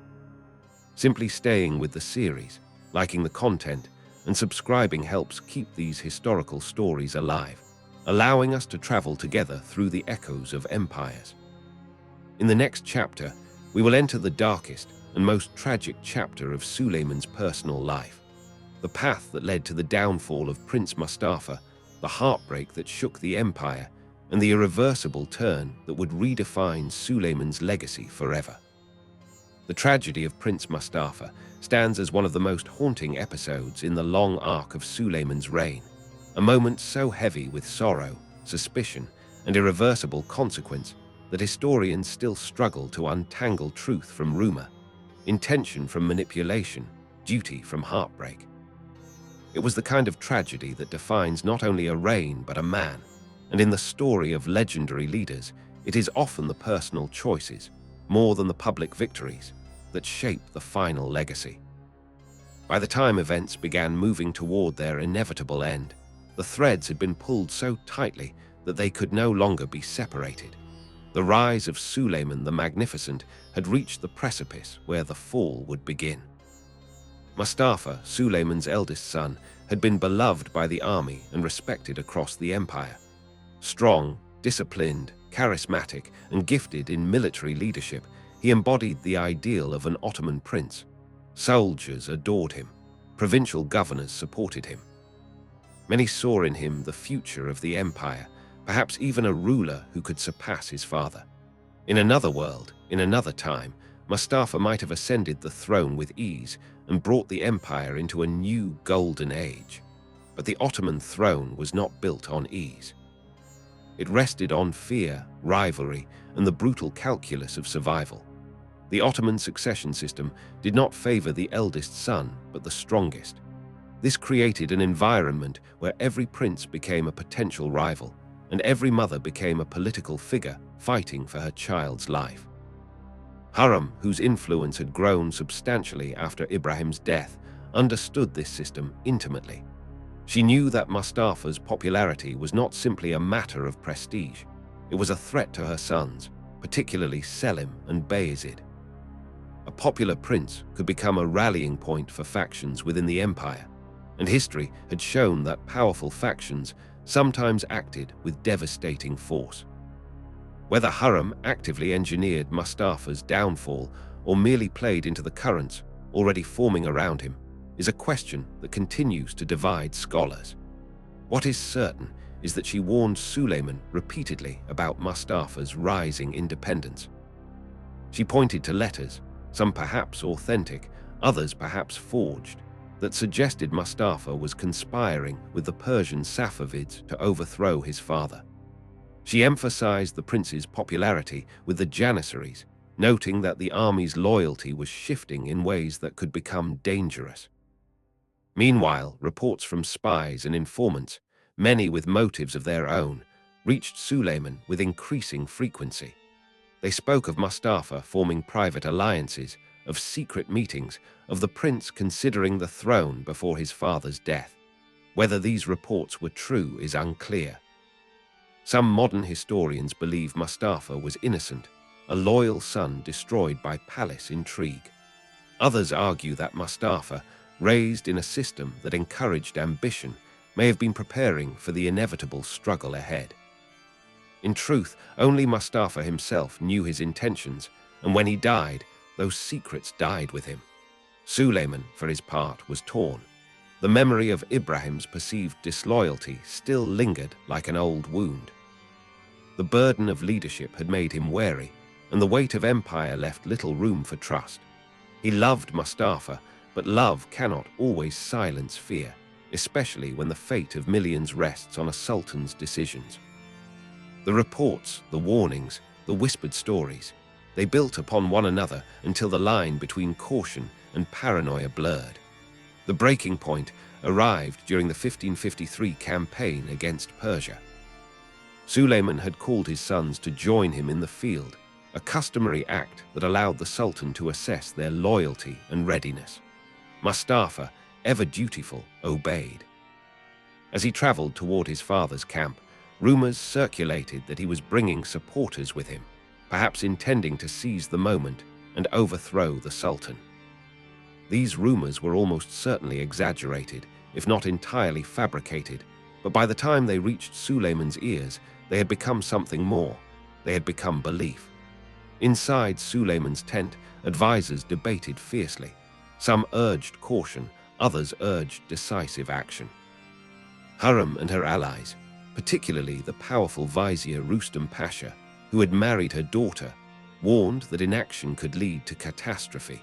Simply staying with the series, liking the content, and subscribing helps keep these historical stories alive, allowing us to travel together through the echoes of empires. In the next chapter, we will enter the darkest and most tragic chapter of Suleiman's personal life, the path that led to the downfall of Prince Mustafa, the heartbreak that shook the empire, and the irreversible turn that would redefine Suleiman's legacy forever. The tragedy of Prince Mustafa stands as one of the most haunting episodes in the long arc of Suleiman's reign, a moment so heavy with sorrow, suspicion, and irreversible consequence that historians still struggle to untangle truth from rumor, intention from manipulation, duty from heartbreak. It was the kind of tragedy that defines not only a reign but a man, and in the story of legendary leaders, it is often the personal choices, more than the public victories, that shape the final legacy. By the time events began moving toward their inevitable end, the threads had been pulled so tightly that they could no longer be separated. The rise of Suleiman the Magnificent had reached the precipice where the fall would begin. Mustafa, Suleiman's eldest son, had been beloved by the army and respected across the empire. Strong, disciplined, charismatic, and gifted in military leadership, he embodied the ideal of an Ottoman prince. Soldiers adored him. Provincial governors supported him. Many saw in him the future of the empire, perhaps even a ruler who could surpass his father. In another world, in another time, Mustafa might have ascended the throne with ease and brought the empire into a new golden age. But the Ottoman throne was not built on ease. It rested on fear, rivalry, and the brutal calculus of survival. The Ottoman succession system did not favor the eldest son, but the strongest. This created an environment where every prince became a potential rival, and every mother became a political figure fighting for her child's life. Hurrem, whose influence had grown substantially after Ibrahim's death, understood this system intimately. She knew that Mustafa's popularity was not simply a matter of prestige. It was a threat to her sons, particularly Selim and Bayezid. A popular prince could become a rallying point for factions within the empire, and history had shown that powerful factions sometimes acted with devastating force. Whether Hurrem actively engineered Mustafa's downfall or merely played into the currents already forming around him is a question that continues to divide scholars. What is certain is that she warned Suleiman repeatedly about Mustafa's rising independence. She pointed to letters, some perhaps authentic, others perhaps forged, that suggested Mustafa was conspiring with the Persian Safavids to overthrow his father. She emphasized the prince's popularity with the Janissaries, noting that the army's loyalty was shifting in ways that could become dangerous. Meanwhile, reports from spies and informants, many with motives of their own, reached Suleiman with increasing frequency. They spoke of Mustafa forming private alliances, of secret meetings, of the prince considering the throne before his father's death. Whether these reports were true is unclear. Some modern historians believe Mustafa was innocent, a loyal son destroyed by palace intrigue. Others argue that Mustafa, raised in a system that encouraged ambition, may have been preparing for the inevitable struggle ahead. In truth, only Mustafa himself knew his intentions, and when he died, those secrets died with him. Suleiman, for his part, was torn. The memory of Ibrahim's perceived disloyalty still lingered like an old wound. The burden of leadership had made him wary, and the weight of empire left little room for trust. He loved Mustafa, but love cannot always silence fear, especially when the fate of millions rests on a sultan's decisions. The reports, the warnings, the whispered stories, they built upon one another until the line between caution and paranoia blurred. The breaking point arrived during the 1553 campaign against Persia. Suleiman had called his sons to join him in the field, a customary act that allowed the Sultan to assess their loyalty and readiness. Mustafa, ever dutiful, obeyed. As he traveled toward his father's camp, rumors circulated that he was bringing supporters with him, perhaps intending to seize the moment and overthrow the Sultan. These rumors were almost certainly exaggerated, if not entirely fabricated, but by the time they reached Suleiman's ears, they had become something more. They had become belief. Inside Suleiman's tent, advisors debated fiercely. Some urged caution, others urged decisive action. Hurrem and her allies, particularly the powerful vizier Rustam Pasha, who had married her daughter, warned that inaction could lead to catastrophe.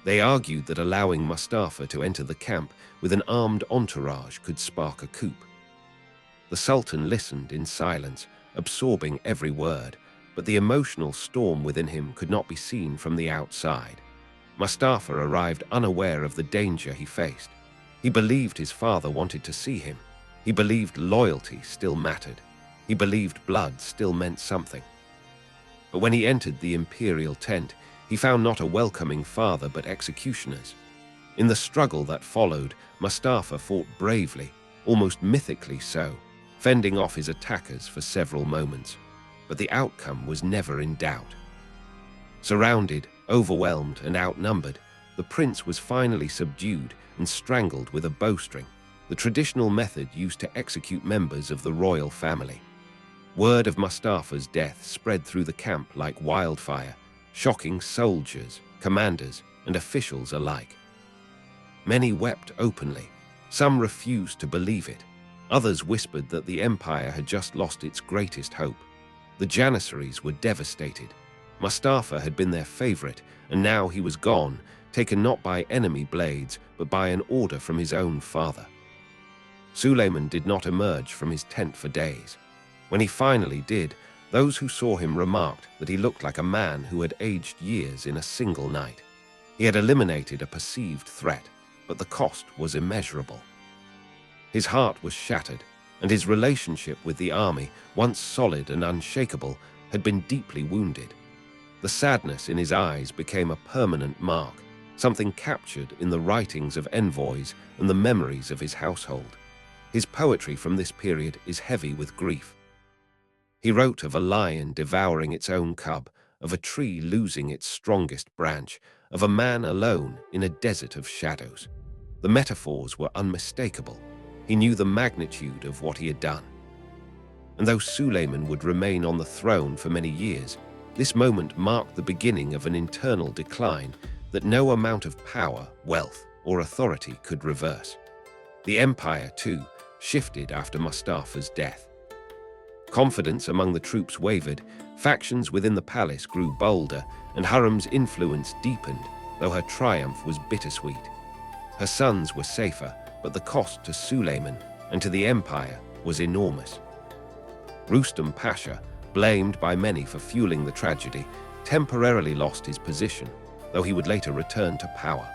They argued that allowing Mustafa to enter the camp with an armed entourage could spark a coup. The Sultan listened in silence, absorbing every word, but the emotional storm within him could not be seen from the outside. Mustafa arrived unaware of the danger he faced. He believed his father wanted to see him. He believed loyalty still mattered. He believed blood still meant something. But when he entered the imperial tent, he found not a welcoming father but executioners. In the struggle that followed, Mustafa fought bravely, almost mythically so, fending off his attackers for several moments. But the outcome was never in doubt. Surrounded, overwhelmed, and outnumbered, the prince was finally subdued and strangled with a bowstring, the traditional method used to execute members of the royal family. Word of Mustafa's death spread through the camp like wildfire, shocking soldiers, commanders, and officials alike. Many wept openly. Some refused to believe it. Others whispered that the empire had just lost its greatest hope. The Janissaries were devastated. Mustafa had been their favorite, and now he was gone, taken not by enemy blades, but by an order from his own father. Suleiman did not emerge from his tent for days. When he finally did, Those who saw him remarked that he looked like a man who had aged years in a single night. He had eliminated a perceived threat, but the cost was immeasurable. His heart was shattered, and his relationship with the army, once solid and unshakable, had been deeply wounded. The sadness in his eyes became a permanent mark, something captured in the writings of envoys and the memories of his household. His poetry from this period is heavy with grief. He wrote of a lion devouring its own cub, of a tree losing its strongest branch, of a man alone in a desert of shadows. The metaphors were unmistakable. He knew the magnitude of what he had done. And though Suleiman would remain on the throne for many years, this moment marked the beginning of an internal decline that no amount of power, wealth, or authority could reverse. The empire, too, shifted after Mustafa's death. Confidence among the troops wavered, factions within the palace grew bolder, and Hurrem's influence deepened, though her triumph was bittersweet. Her sons were safer, but the cost to Suleiman and to the empire was enormous. Rustam Pasha, blamed by many for fueling the tragedy, temporarily lost his position, though he would later return to power.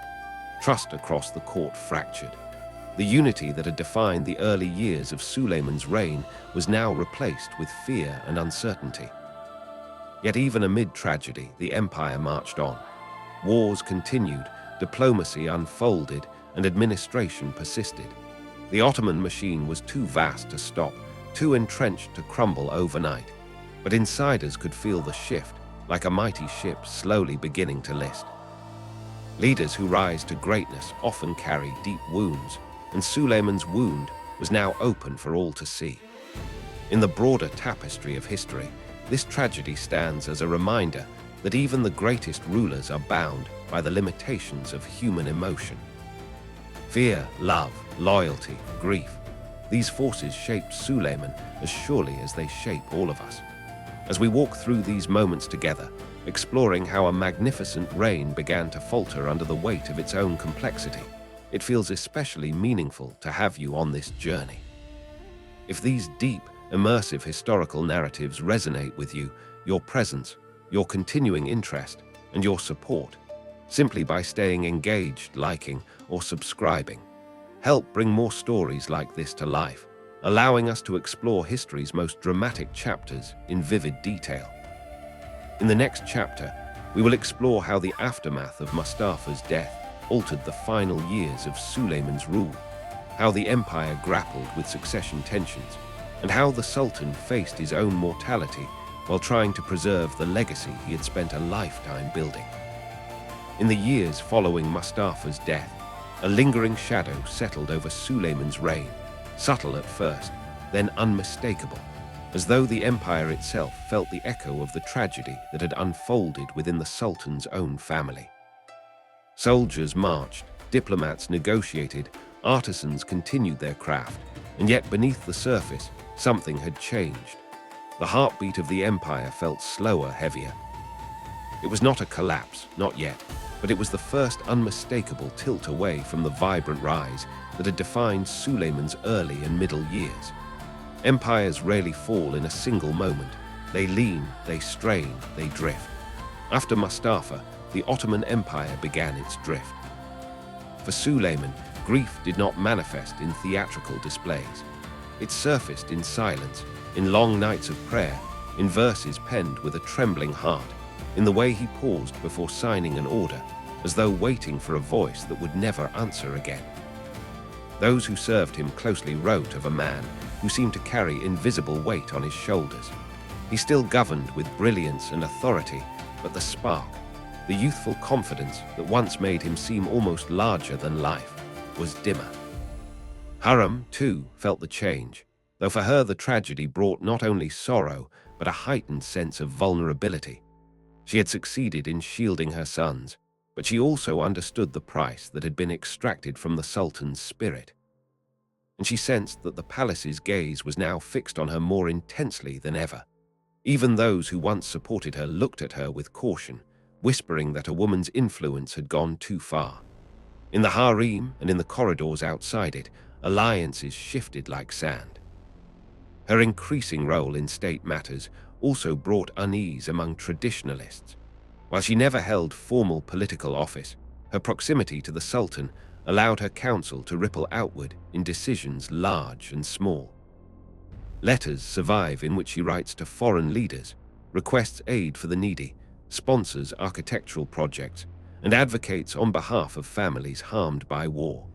Trust across the court fractured. The unity that had defined the early years of Suleiman's reign was now replaced with fear and uncertainty. Yet even amid tragedy, the empire marched on. Wars continued, diplomacy unfolded, and administration persisted. The Ottoman machine was too vast to stop, too entrenched to crumble overnight. But insiders could feel the shift, like a mighty ship slowly beginning to list. Leaders who rise to greatness often carry deep wounds, and Suleiman's wound was now open for all to see. In the broader tapestry of history, this tragedy stands as a reminder that even the greatest rulers are bound by the limitations of human emotion. Fear, love, loyalty, grief, these forces shaped Suleiman as surely as they shape all of us. As we walk through these moments together, exploring how a magnificent reign began to falter under the weight of its own complexity, it feels especially meaningful to have you on this journey. If these deep, immersive historical narratives resonate with you, your presence, your continuing interest, and your support, simply by staying engaged, liking, or subscribing, help bring more stories like this to life, allowing us to explore history's most dramatic chapters in vivid detail. In the next chapter, we will explore how the aftermath of Mustafa's death altered the final years of Suleiman's rule, how the empire grappled with succession tensions, and how the Sultan faced his own mortality while trying to preserve the legacy he had spent a lifetime building. In the years following Mustafa's death, a lingering shadow settled over Suleiman's reign, subtle at first, then unmistakable, as though the empire itself felt the echo of the tragedy that had unfolded within the Sultan's own family. Soldiers marched, diplomats negotiated, artisans continued their craft, and yet beneath the surface, something had changed. The heartbeat of the empire felt slower, heavier. It was not a collapse, not yet, but it was the first unmistakable tilt away from the vibrant rise that had defined Suleiman's early and middle years. Empires rarely fall in a single moment. They lean, they strain, they drift. After Mustafa, the Ottoman Empire began its drift. For Suleiman, grief did not manifest in theatrical displays. It surfaced in silence, in long nights of prayer, in verses penned with a trembling heart, in the way he paused before signing an order, as though waiting for a voice that would never answer again. Those who served him closely wrote of a man who seemed to carry invisible weight on his shoulders. He still governed with brilliance and authority, but the spark, the youthful confidence that once made him seem almost larger than life, was dimmer. Hurrem, too, felt the change, though for her the tragedy brought not only sorrow, but a heightened sense of vulnerability. She had succeeded in shielding her sons, but she also understood the price that had been extracted from the Sultan's spirit. And she sensed that the palace's gaze was now fixed on her more intensely than ever. Even those who once supported her looked at her with caution, whispering that a woman's influence had gone too far. In the harem and in the corridors outside it, alliances shifted like sand. Her increasing role in state matters also brought unease among traditionalists. While she never held formal political office, her proximity to the Sultan allowed her counsel to ripple outward in decisions large and small. Letters survive in which she writes to foreign leaders, requests aid for the needy, sponsors architectural projects, and advocates on behalf of families harmed by war.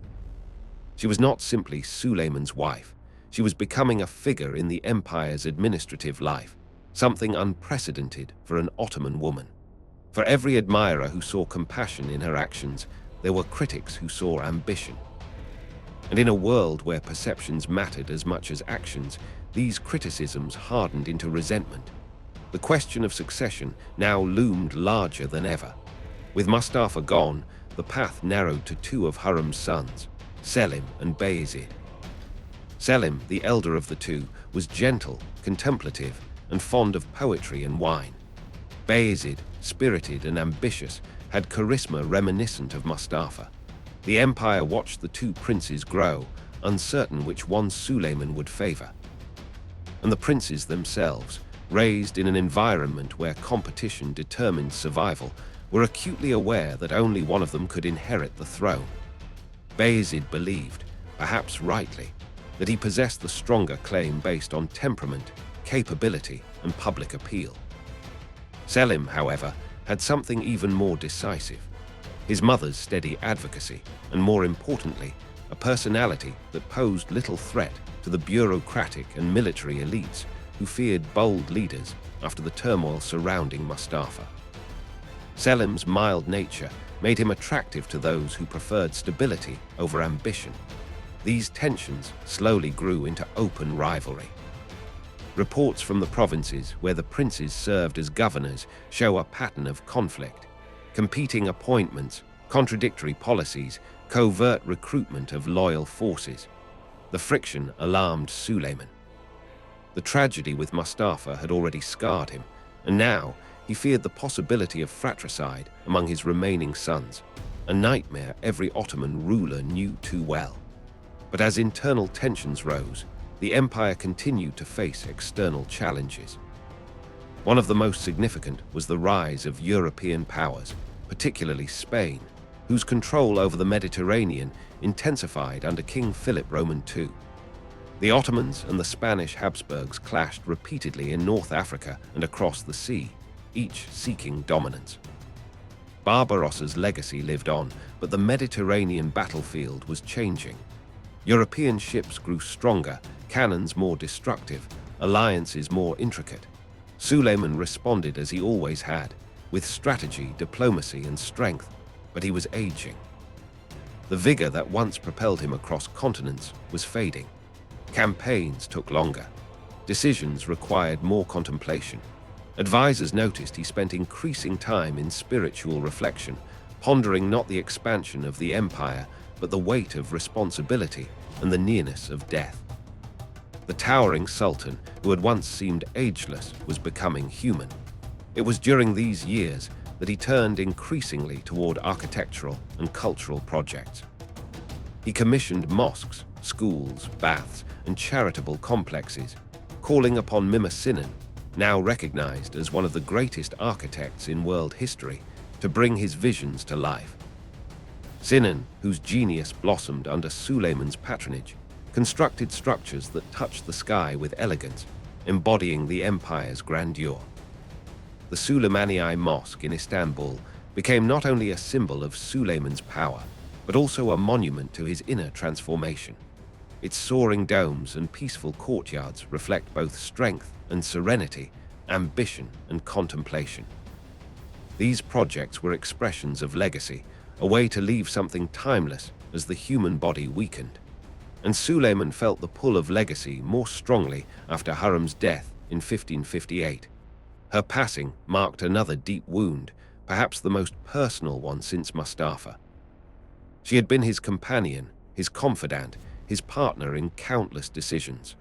She was not simply Suleiman's wife, she was becoming a figure in the empire's administrative life, something unprecedented for an Ottoman woman. For every admirer who saw compassion in her actions, there were critics who saw ambition. And in a world where perceptions mattered as much as actions, these criticisms hardened into resentment. The question of succession now loomed larger than ever. With Mustafa gone, the path narrowed to two of Hurrem's sons, Selim and Bayezid. Selim, the elder of the two, was gentle, contemplative, and fond of poetry and wine. Bayezid, spirited and ambitious, had charisma reminiscent of Mustafa. The empire watched the two princes grow, uncertain which one Suleiman would favor. And the princes themselves, raised in an environment where competition determined survival, were acutely aware that only one of them could inherit the throne. Bayezid believed, perhaps rightly, that he possessed the stronger claim based on temperament, capability, and public appeal. Selim, however, had something even more decisive: his mother's steady advocacy, and more importantly, a personality that posed little threat to the bureaucratic and military elites who feared bold leaders after the turmoil surrounding Mustafa. Selim's mild nature made him attractive to those who preferred stability over ambition. These tensions slowly grew into open rivalry. Reports from the provinces where the princes served as governors show a pattern of conflict: competing appointments, contradictory policies, covert recruitment of loyal forces. The friction alarmed Suleiman. The tragedy with Mustafa had already scarred him, and now he feared the possibility of fratricide among his remaining sons, a nightmare every Ottoman ruler knew too well. But as internal tensions rose, the empire continued to face external challenges. One of the most significant was the rise of European powers, particularly Spain, whose control over the Mediterranean intensified under King Philip Roman II. The Ottomans and the Spanish Habsburgs clashed repeatedly in North Africa and across the sea, each seeking dominance. Barbarossa's legacy lived on, but the Mediterranean battlefield was changing. European ships grew stronger, cannons more destructive, alliances more intricate. Suleiman responded as he always had, with strategy, diplomacy, and strength, but he was aging. The vigor that once propelled him across continents was fading. Campaigns took longer. Decisions required more contemplation. Advisors noticed he spent increasing time in spiritual reflection, pondering not the expansion of the empire, but the weight of responsibility and the nearness of death. The towering sultan, who had once seemed ageless, was becoming human. It was during these years that he turned increasingly toward architectural and cultural projects. He commissioned mosques, schools, baths, and charitable complexes, calling upon Mimar Sinan, now recognized as one of the greatest architects in world history, to bring his visions to life. Sinan, whose genius blossomed under Suleiman's patronage, constructed structures that touched the sky with elegance, embodying the empire's grandeur. The Süleymaniye Mosque in Istanbul became not only a symbol of Suleiman's power, but also a monument to his inner transformation. Its soaring domes and peaceful courtyards reflect both strength and serenity, ambition and contemplation. These projects were expressions of legacy, a way to leave something timeless as the human body weakened. And Suleiman felt the pull of legacy more strongly after Hurrem's death in 1558. Her passing marked another deep wound, perhaps the most personal one since Mustafa. She had been his companion, his confidant, his partner in countless decisions.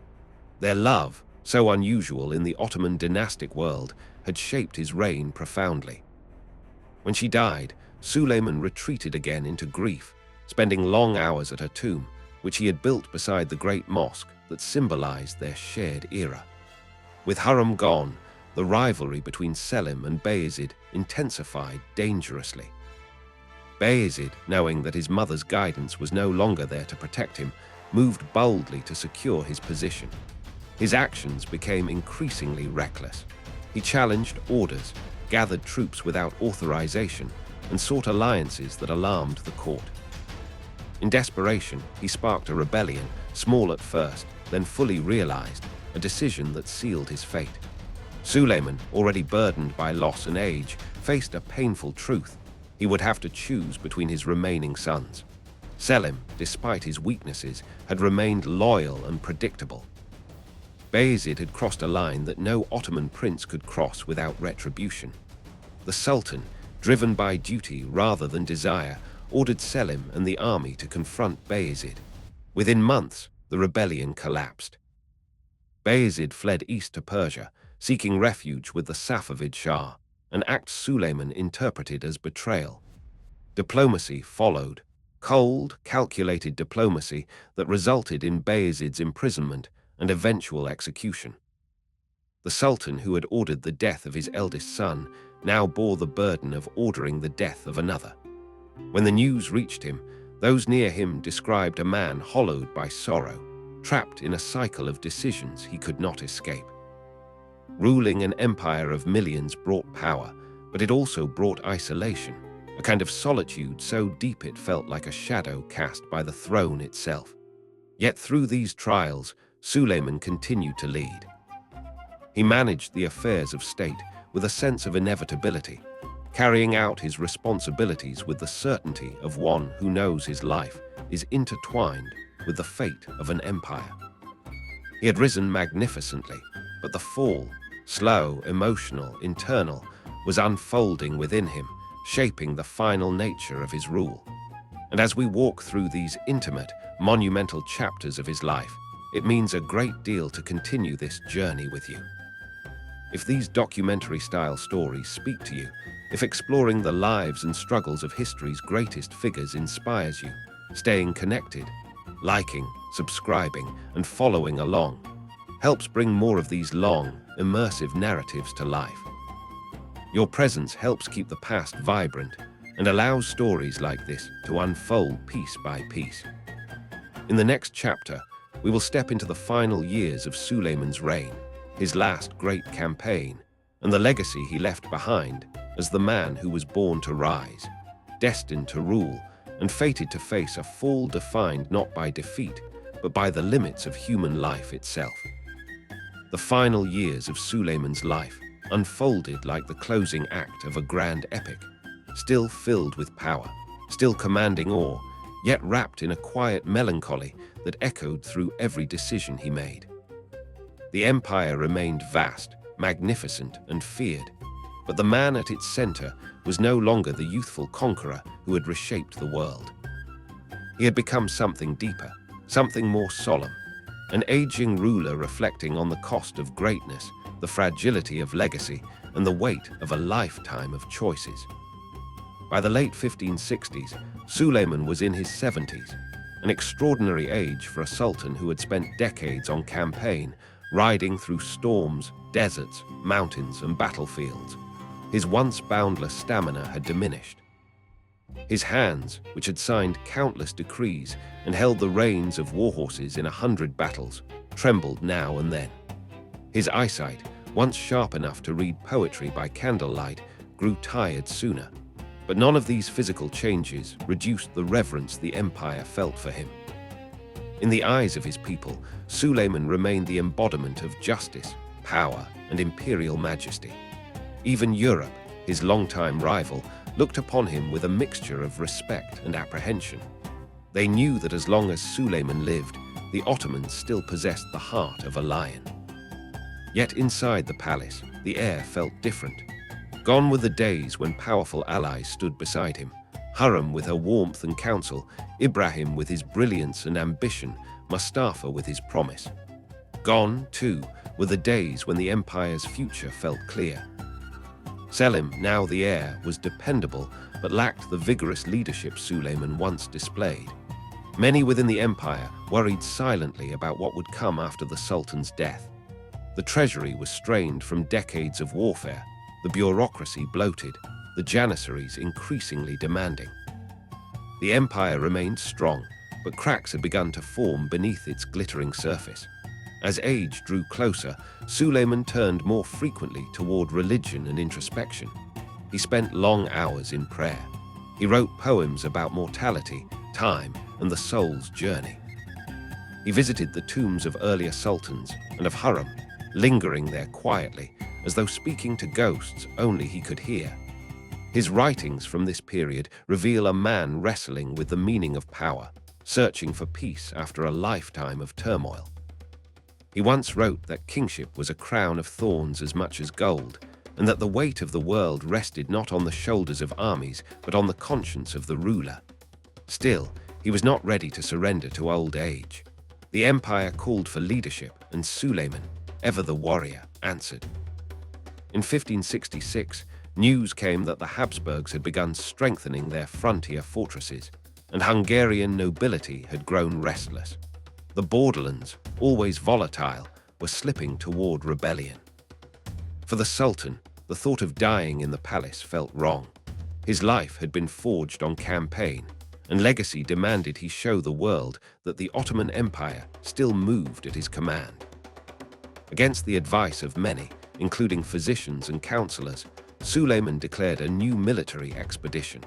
Their love, so unusual in the Ottoman dynastic world, had shaped his reign profoundly. When she died, Suleiman retreated again into grief, spending long hours at her tomb, which he had built beside the great mosque that symbolized their shared era. With Hurrem gone, the rivalry between Selim and Bayezid intensified dangerously. Bayezid, knowing that his mother's guidance was no longer there to protect him, moved boldly to secure his position. His actions became increasingly reckless. He challenged orders, gathered troops without authorization, and sought alliances that alarmed the court. In desperation, he sparked a rebellion, small at first, then fully realized, a decision that sealed his fate. Suleiman, already burdened by loss and age, faced a painful truth. He would have to choose between his remaining sons. Selim, despite his weaknesses, had remained loyal and predictable. Bayezid had crossed a line that no Ottoman prince could cross without retribution. The Sultan, driven by duty rather than desire, ordered Selim and the army to confront Bayezid. Within months, the rebellion collapsed. Bayezid fled east to Persia, seeking refuge with the Safavid Shah, an act Suleiman interpreted as betrayal. Diplomacy followed, cold, calculated diplomacy that resulted in Bayezid's imprisonment and eventual execution. The Sultan, who had ordered the death of his eldest son, now bore the burden of ordering the death of another. When the news reached him, those near him described a man hollowed by sorrow, trapped in a cycle of decisions he could not escape. Ruling an empire of millions brought power, but it also brought isolation, a kind of solitude so deep it felt like a shadow cast by the throne itself. Yet through these trials, Suleiman continued to lead. He managed the affairs of state with a sense of inevitability, carrying out his responsibilities with the certainty of one who knows his life is intertwined with the fate of an empire. He had risen magnificently, but the fall, slow, emotional, internal, was unfolding within him, shaping the final nature of his rule. And as we walk through these intimate, monumental chapters of his life, it means a great deal to continue this journey with you. If these documentary-style stories speak to you, if exploring the lives and struggles of history's greatest figures inspires you, staying connected, liking, subscribing, and following along helps bring more of these long, immersive narratives to life. Your presence helps keep the past vibrant and allows stories like this to unfold piece by piece. In the next chapter, we will step into the final years of Suleiman's reign, his last great campaign, and the legacy he left behind as the man who was born to rise, destined to rule, and fated to face a fall defined not by defeat, but by the limits of human life itself. The final years of Suleiman's life unfolded like the closing act of a grand epic, still filled with power, still commanding awe, yet wrapped in a quiet melancholy that echoed through every decision he made. The empire remained vast, magnificent, and feared, but the man at its center was no longer the youthful conqueror who had reshaped the world. He had become something deeper, something more solemn, an aging ruler reflecting on the cost of greatness, the fragility of legacy, and the weight of a lifetime of choices. By the late 1560s, Suleiman was in his 70s, an extraordinary age for a sultan who had spent decades on campaign, riding through storms, deserts, mountains, and battlefields. His once boundless stamina had diminished. His hands, which had signed countless decrees and held the reins of warhorses in 100 battles, trembled now and then. His eyesight, once sharp enough to read poetry by candlelight, grew tired sooner. But none of these physical changes reduced the reverence the empire felt for him. In the eyes of his people, Suleiman remained the embodiment of justice, power, and imperial majesty. Even Europe, his longtime rival, looked upon him with a mixture of respect and apprehension. They knew that as long as Suleiman lived, the Ottomans still possessed the heart of a lion. Yet inside the palace, the air felt different. Gone were the days when powerful allies stood beside him, Hurrem with her warmth and counsel, Ibrahim with his brilliance and ambition, Mustafa with his promise. Gone, too, were the days when the empire's future felt clear. Selim, now the heir, was dependable but lacked the vigorous leadership Suleiman once displayed. Many within the empire worried silently about what would come after the Sultan's death. The treasury was strained from decades of warfare, the bureaucracy bloated, the janissaries increasingly demanding. The empire remained strong, but cracks had begun to form beneath its glittering surface. As age drew closer, Suleiman turned more frequently toward religion and introspection. He spent long hours in prayer. He wrote poems about mortality, time, and the soul's journey. He visited the tombs of earlier sultans and of Hurrem, lingering there quietly, as though speaking to ghosts only he could hear. His writings from this period reveal a man wrestling with the meaning of power, searching for peace after a lifetime of turmoil. He once wrote that kingship was a crown of thorns as much as gold, and that the weight of the world rested not on the shoulders of armies, but on the conscience of the ruler. Still, he was not ready to surrender to old age. The empire called for leadership, and Suleiman, ever the warrior, answered. In 1566, news came that the Habsburgs had begun strengthening their frontier fortresses, and Hungarian nobility had grown restless. The borderlands, always volatile, were slipping toward rebellion. For the Sultan, the thought of dying in the palace felt wrong. His life had been forged on campaign, and legacy demanded he show the world that the Ottoman Empire still moved at his command. Against the advice of many, including physicians and counselors, Suleiman declared a new military expedition.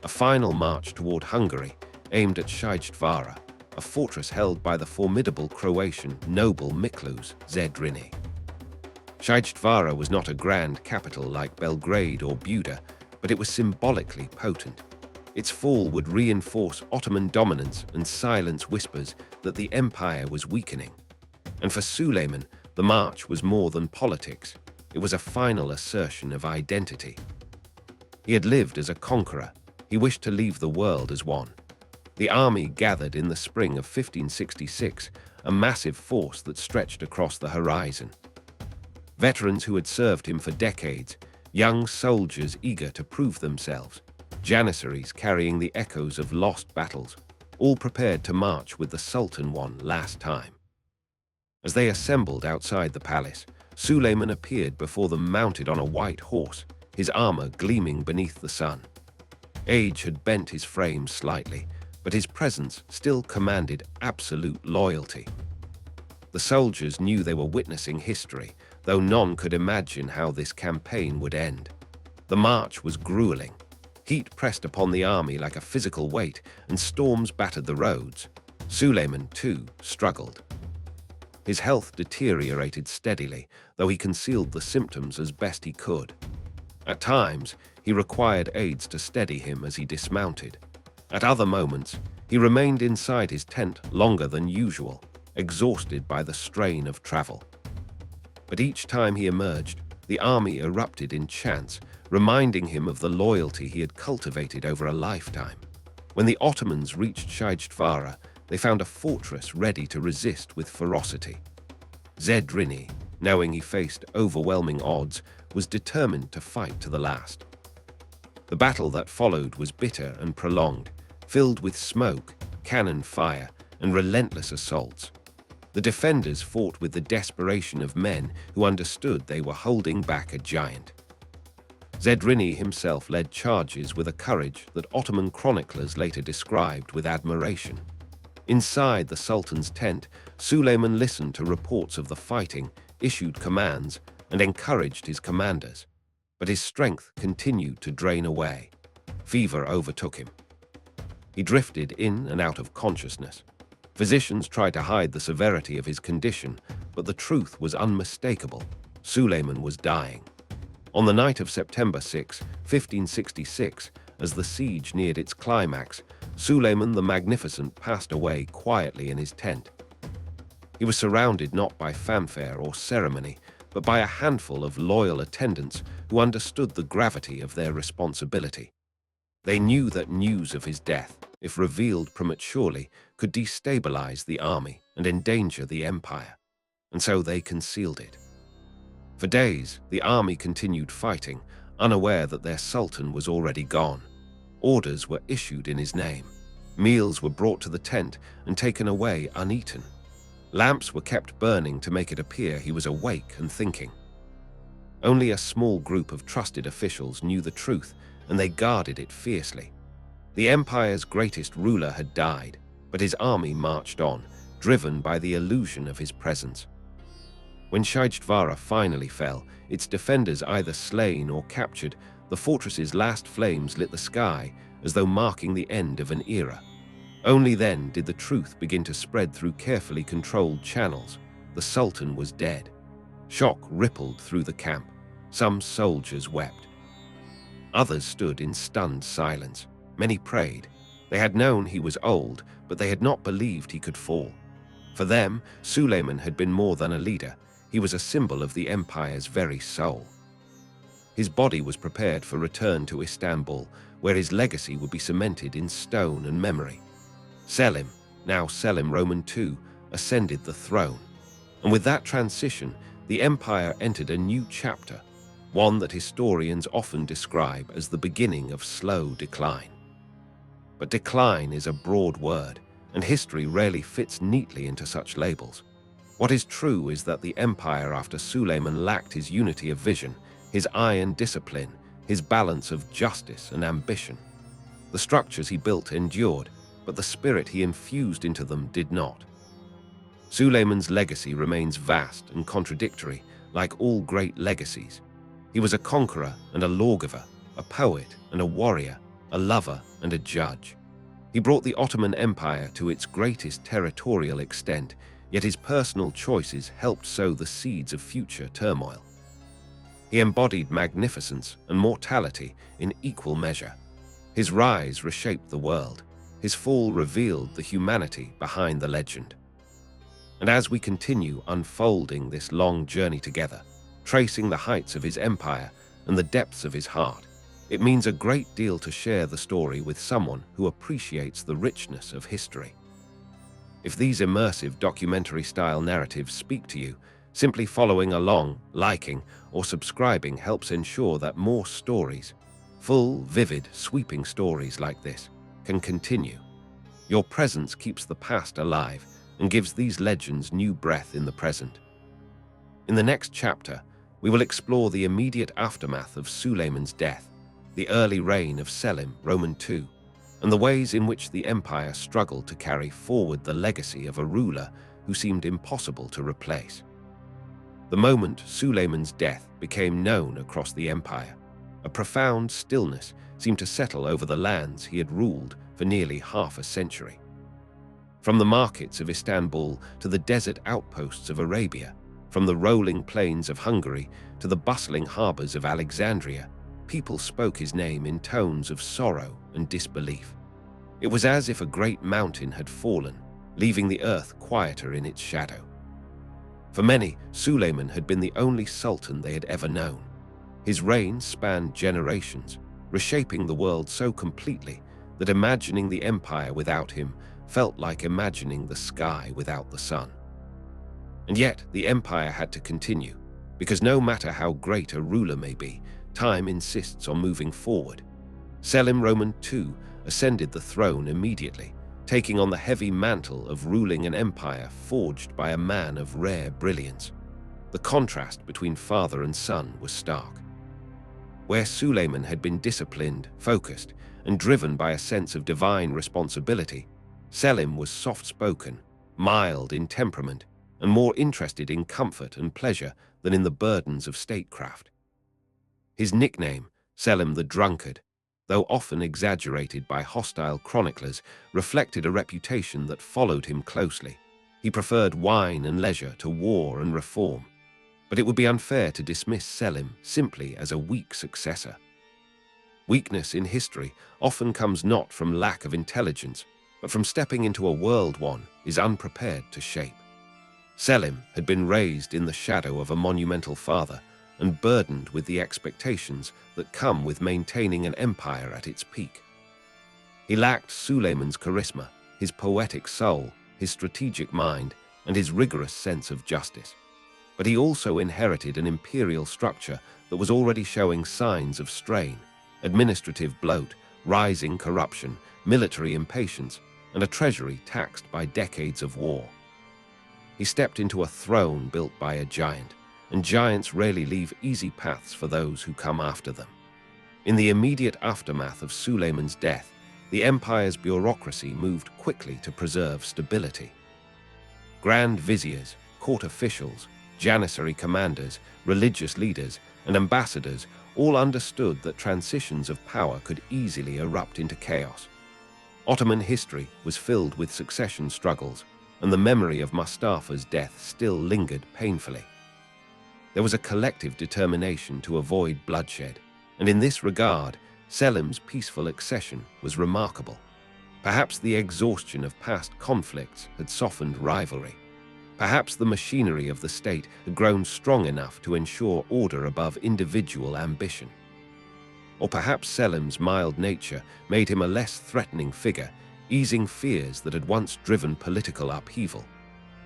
A final march toward Hungary, aimed at Szigetvara, a fortress held by the formidable Croatian noble Miklós Zedrini. Szigetvara was not a grand capital like Belgrade or Buda, but it was symbolically potent. Its fall would reinforce Ottoman dominance and silence whispers that the empire was weakening. And for Suleiman, the march was more than politics. It was a final assertion of identity. He had lived as a conqueror. He wished to leave the world as one. The army gathered in the spring of 1566, a massive force that stretched across the horizon. Veterans who had served him for decades, young soldiers eager to prove themselves, janissaries carrying the echoes of lost battles, all prepared to march with the Sultan one last time. As they assembled outside the palace, Suleiman appeared before them mounted on a white horse, his armor gleaming beneath the sun. Age had bent his frame slightly, but his presence still commanded absolute loyalty. The soldiers knew they were witnessing history, though none could imagine how this campaign would end. The march was grueling. Heat pressed upon the army like a physical weight, and storms battered the roads. Suleiman, too, struggled. His health deteriorated steadily, though he concealed the symptoms as best he could. At times, he required aides to steady him as he dismounted. At other moments, he remained inside his tent longer than usual, exhausted by the strain of travel. But each time he emerged, the army erupted in chants, reminding him of the loyalty he had cultivated over a lifetime. When the Ottomans reached Szigetvara, they found a fortress ready to resist with ferocity. Zedrini, knowing he faced overwhelming odds, was determined to fight to the last. The battle that followed was bitter and prolonged, filled with smoke, cannon fire, and relentless assaults. The defenders fought with the desperation of men who understood they were holding back a giant. Zedrini himself led charges with a courage that Ottoman chroniclers later described with admiration. Inside the Sultan's tent, Suleiman listened to reports of the fighting, issued commands, and encouraged his commanders. But his strength continued to drain away. Fever overtook him. He drifted in and out of consciousness. Physicians tried to hide the severity of his condition, but the truth was unmistakable. Suleiman was dying. On the night of September 6, 1566, as the siege neared its climax, Suleiman the Magnificent passed away quietly in his tent. He was surrounded not by fanfare or ceremony, but by a handful of loyal attendants who understood the gravity of their responsibility. They knew that news of his death, if revealed prematurely, could destabilize the army and endanger the empire, and so they concealed it. For days, the army continued fighting, unaware that their sultan was already gone. Orders were issued in his name. Meals were brought to the tent and taken away uneaten. Lamps were kept burning to make it appear he was awake and thinking. Only a small group of trusted officials knew the truth, and they guarded it fiercely. The empire's greatest ruler had died, but his army marched on, driven by the illusion of his presence. When Shajdvara finally fell, its defenders either slain or captured, the fortress's last flames lit the sky as though marking the end of an era. Only then did the truth begin to spread through carefully controlled channels. The Sultan was dead. Shock rippled through the camp. Some soldiers wept. Others stood in stunned silence. Many prayed. They had known he was old, but they had not believed he could fall. For them, Suleiman had been more than a leader. He was a symbol of the empire's very soul. His body was prepared for return to Istanbul, where his legacy would be cemented in stone and memory. Selim, now Selim Roman II, ascended the throne. And with that transition, the empire entered a new chapter, one that historians often describe as the beginning of slow decline. But decline is a broad word, and history rarely fits neatly into such labels. What is true is that the empire after Suleiman lacked his unity of vision, his iron discipline, his balance of justice and ambition. The structures he built endured, but the spirit he infused into them did not. Suleiman's legacy remains vast and contradictory, like all great legacies. He was a conqueror and a lawgiver, a poet and a warrior, a lover and a judge. He brought the Ottoman Empire to its greatest territorial extent, yet his personal choices helped sow the seeds of future turmoil. He embodied magnificence and mortality in equal measure. His rise reshaped the world. His fall revealed the humanity behind the legend. And as we continue unfolding this long journey together, tracing the heights of his empire and the depths of his heart, it means a great deal to share the story with someone who appreciates the richness of history. If these immersive documentary-style narratives speak to you, simply following along, liking, or subscribing helps ensure that more stories, full, vivid, sweeping stories like this, can continue. Your presence keeps the past alive and gives these legends new breath in the present. In the next chapter, we will explore the immediate aftermath of Suleiman's death, the early reign of Selim Roman II, and the ways in which the empire struggled to carry forward the legacy of a ruler who seemed impossible to replace. The moment Suleiman's death became known across the empire, a profound stillness seemed to settle over the lands he had ruled for nearly half a century. From the markets of Istanbul to the desert outposts of Arabia, from the rolling plains of Hungary to the bustling harbors of Alexandria, people spoke his name in tones of sorrow and disbelief. It was as if a great mountain had fallen, leaving the earth quieter in its shadow. For many, Suleiman had been the only sultan they had ever known. His reign spanned generations, reshaping the world so completely that imagining the empire without him felt like imagining the sky without the sun. And yet, the empire had to continue, because no matter how great a ruler may be, time insists on moving forward. Selim Roman II ascended the throne immediately, taking on the heavy mantle of ruling an empire forged by a man of rare brilliance. The contrast between father and son was stark. Where Suleiman had been disciplined, focused, and driven by a sense of divine responsibility, Selim was soft-spoken, mild in temperament, and more interested in comfort and pleasure than in the burdens of statecraft. His nickname, Selim the Drunkard, though often exaggerated by hostile chroniclers, reflected a reputation that followed him closely. He preferred wine and leisure to war and reform. But it would be unfair to dismiss Selim simply as a weak successor. Weakness in history often comes not from lack of intelligence, but from stepping into a world one is unprepared to shape. Selim had been raised in the shadow of a monumental father and burdened with the expectations that come with maintaining an empire at its peak. He lacked Suleiman's charisma, his poetic soul, his strategic mind, and his rigorous sense of justice. But he also inherited an imperial structure that was already showing signs of strain, administrative bloat, rising corruption, military impatience, and a treasury taxed by decades of war. He stepped into a throne built by a giant, and giants rarely leave easy paths for those who come after them. In the immediate aftermath of Suleiman's death, the empire's bureaucracy moved quickly to preserve stability. Grand viziers, court officials, janissary commanders, religious leaders, and ambassadors all understood that transitions of power could easily erupt into chaos. Ottoman history was filled with succession struggles, and the memory of Mustafa's death still lingered painfully. There was a collective determination to avoid bloodshed, and in this regard, Selim's peaceful accession was remarkable. Perhaps the exhaustion of past conflicts had softened rivalry. Perhaps the machinery of the state had grown strong enough to ensure order above individual ambition. Or perhaps Selim's mild nature made him a less threatening figure, easing fears that had once driven political upheaval.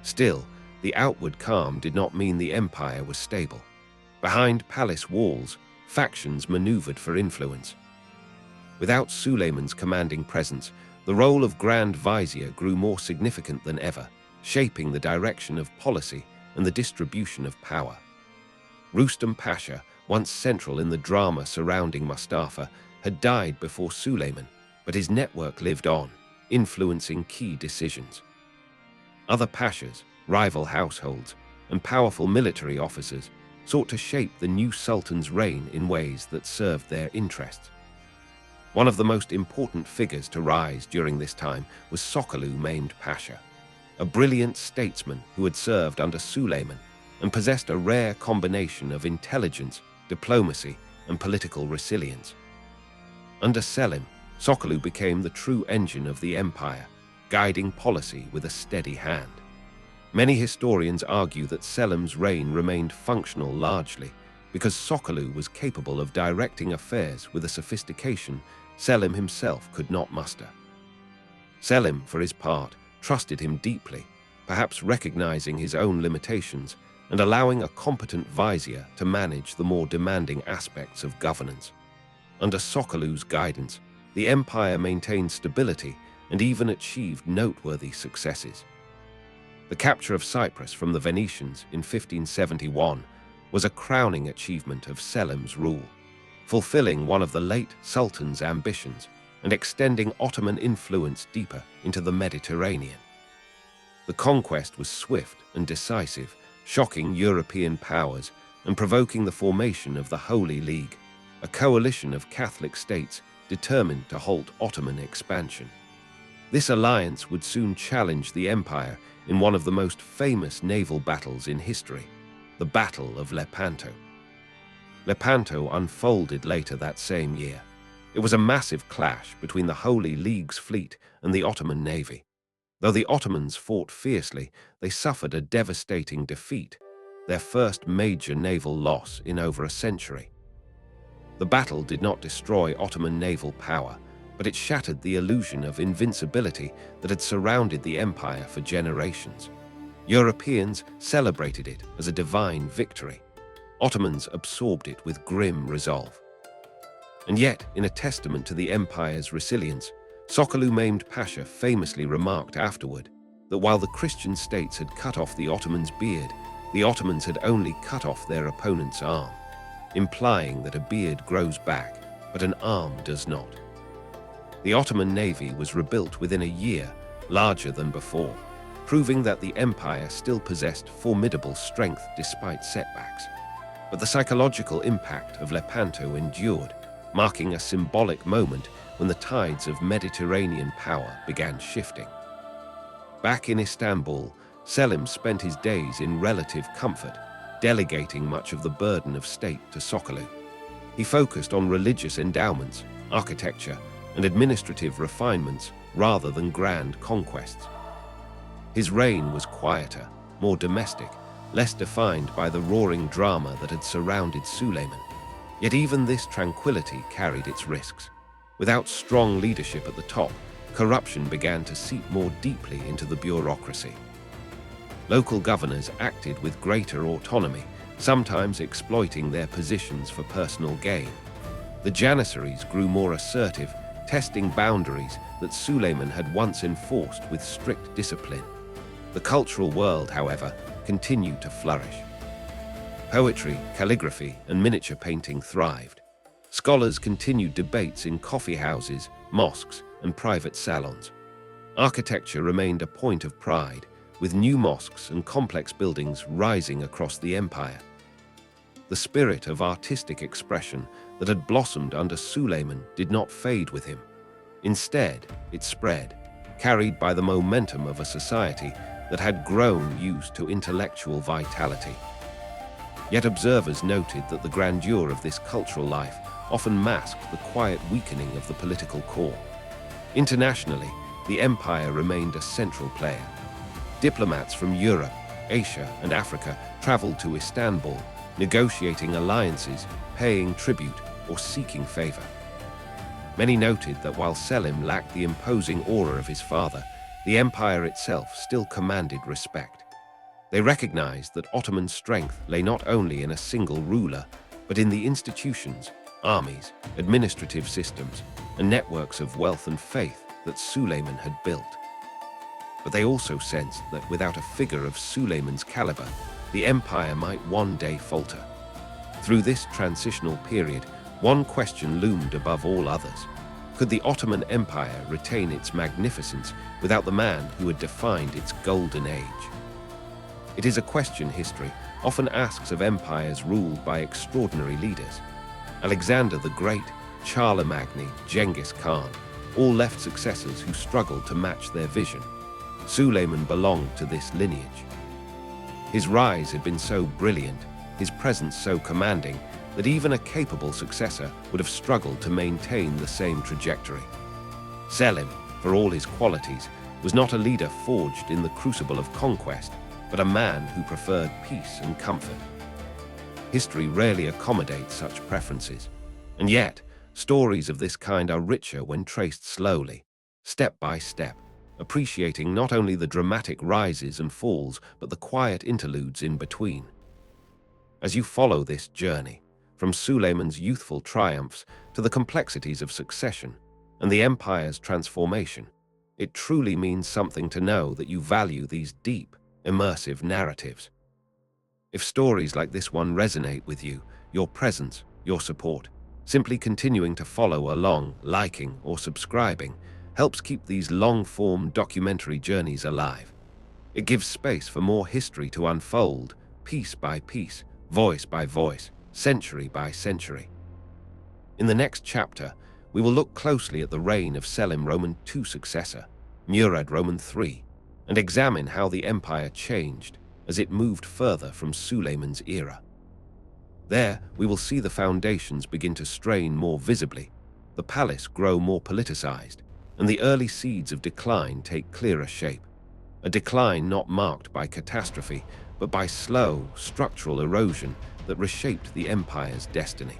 Still, the outward calm did not mean the empire was stable. Behind palace walls, factions maneuvered for influence. Without Suleiman's commanding presence, the role of Grand Vizier grew more significant than ever, shaping the direction of policy and the distribution of power. Rustam Pasha, once central in the drama surrounding Mustafa, had died before Suleiman, but his network lived on, influencing key decisions. Other pashas, rival households, and powerful military officers sought to shape the new sultan's reign in ways that served their interests. One of the most important figures to rise during this time was Sokollu Mehmed Pasha, a brilliant statesman who had served under Suleiman and possessed a rare combination of intelligence, diplomacy, and political resilience. Under Selim, Sokollu became the true engine of the empire, guiding policy with a steady hand. Many historians argue that Selim's reign remained functional largely because Sokollu was capable of directing affairs with a sophistication Selim himself could not muster. Selim, for his part, trusted him deeply, perhaps recognizing his own limitations and allowing a competent vizier to manage the more demanding aspects of governance. Under Sokollu's guidance, the empire maintained stability and even achieved noteworthy successes. The capture of Cyprus from the Venetians in 1571 was a crowning achievement of Selim's rule, fulfilling one of the late Sultan's ambitions and extending Ottoman influence deeper into the Mediterranean. The conquest was swift and decisive, shocking European powers and provoking the formation of the Holy League, a coalition of Catholic states determined to halt Ottoman expansion. This alliance would soon challenge the empire in one of the most famous naval battles in history, the Battle of Lepanto. Lepanto unfolded later that same year. It was a massive clash between the Holy League's fleet and the Ottoman navy. Though the Ottomans fought fiercely, they suffered a devastating defeat, their first major naval loss in over a century. The battle did not destroy Ottoman naval power, but it shattered the illusion of invincibility that had surrounded the empire for generations. Europeans celebrated it as a divine victory. Ottomans absorbed it with grim resolve. And yet, in a testament to the empire's resilience, Sokollu Mehmed Pasha famously remarked afterward that while the Christian states had cut off the Ottomans' beard, the Ottomans had only cut off their opponent's arm, implying that a beard grows back, but an arm does not. The Ottoman navy was rebuilt within a year, larger than before, proving that the empire still possessed formidable strength despite setbacks. But the psychological impact of Lepanto endured, marking a symbolic moment when the tides of Mediterranean power began shifting. Back in Istanbul, Selim spent his days in relative comfort, delegating much of the burden of state to Sokollu. He focused on religious endowments, architecture, and administrative refinements rather than grand conquests. His reign was quieter, more domestic, less defined by the roaring drama that had surrounded Suleiman. Yet even this tranquility carried its risks. Without strong leadership at the top, corruption began to seep more deeply into the bureaucracy. Local governors acted with greater autonomy, sometimes exploiting their positions for personal gain. The janissaries grew more assertive, testing boundaries that Suleiman had once enforced with strict discipline. The cultural world, however, continued to flourish. Poetry, calligraphy, and miniature painting thrived. Scholars continued debates in coffee houses, mosques, and private salons. Architecture remained a point of pride, with new mosques and complex buildings rising across the empire. The spirit of artistic expression that had blossomed under Suleiman did not fade with him. Instead, it spread, carried by the momentum of a society that had grown used to intellectual vitality. Yet observers noted that the grandeur of this cultural life often masked the quiet weakening of the political core. Internationally, the empire remained a central player. Diplomats from Europe, Asia, and Africa traveled to Istanbul, negotiating alliances, paying tribute, or seeking favor. Many noted that while Selim lacked the imposing aura of his father, the empire itself still commanded respect. They recognized that Ottoman strength lay not only in a single ruler, but in the institutions, armies, administrative systems, and networks of wealth and faith that Suleiman had built. But they also sensed that without a figure of Suleiman's caliber, the empire might one day falter. Through this transitional period, one question loomed above all others. Could the Ottoman Empire retain its magnificence without the man who had defined its golden age? It is a question history often asks of empires ruled by extraordinary leaders. Alexander the Great, Charlemagne, Genghis Khan, all left successors who struggled to match their vision. Suleiman belonged to this lineage. His rise had been so brilliant, his presence so commanding, that even a capable successor would have struggled to maintain the same trajectory. Selim, for all his qualities, was not a leader forged in the crucible of conquest, but a man who preferred peace and comfort. History rarely accommodates such preferences, and yet, stories of this kind are richer when traced slowly, step by step, appreciating not only the dramatic rises and falls, but the quiet interludes in between. As you follow this journey, from Suleiman's youthful triumphs to the complexities of succession and the empire's transformation, it truly means something to know that you value these deep, immersive narratives. If stories like this one resonate with you, your presence, your support, simply continuing to follow along, liking or subscribing, helps keep these long-form documentary journeys alive. It gives space for more history to unfold, piece by piece, voice by voice, century by century. In the next chapter, we will look closely at the reign of Selim II successor, Murad III, and examine how the empire changed as it moved further from Suleiman's era. There, we will see the foundations begin to strain more visibly, the palace grow more politicized, and the early seeds of decline take clearer shape. A decline not marked by catastrophe, but by slow, structural erosion that reshaped the empire's destiny.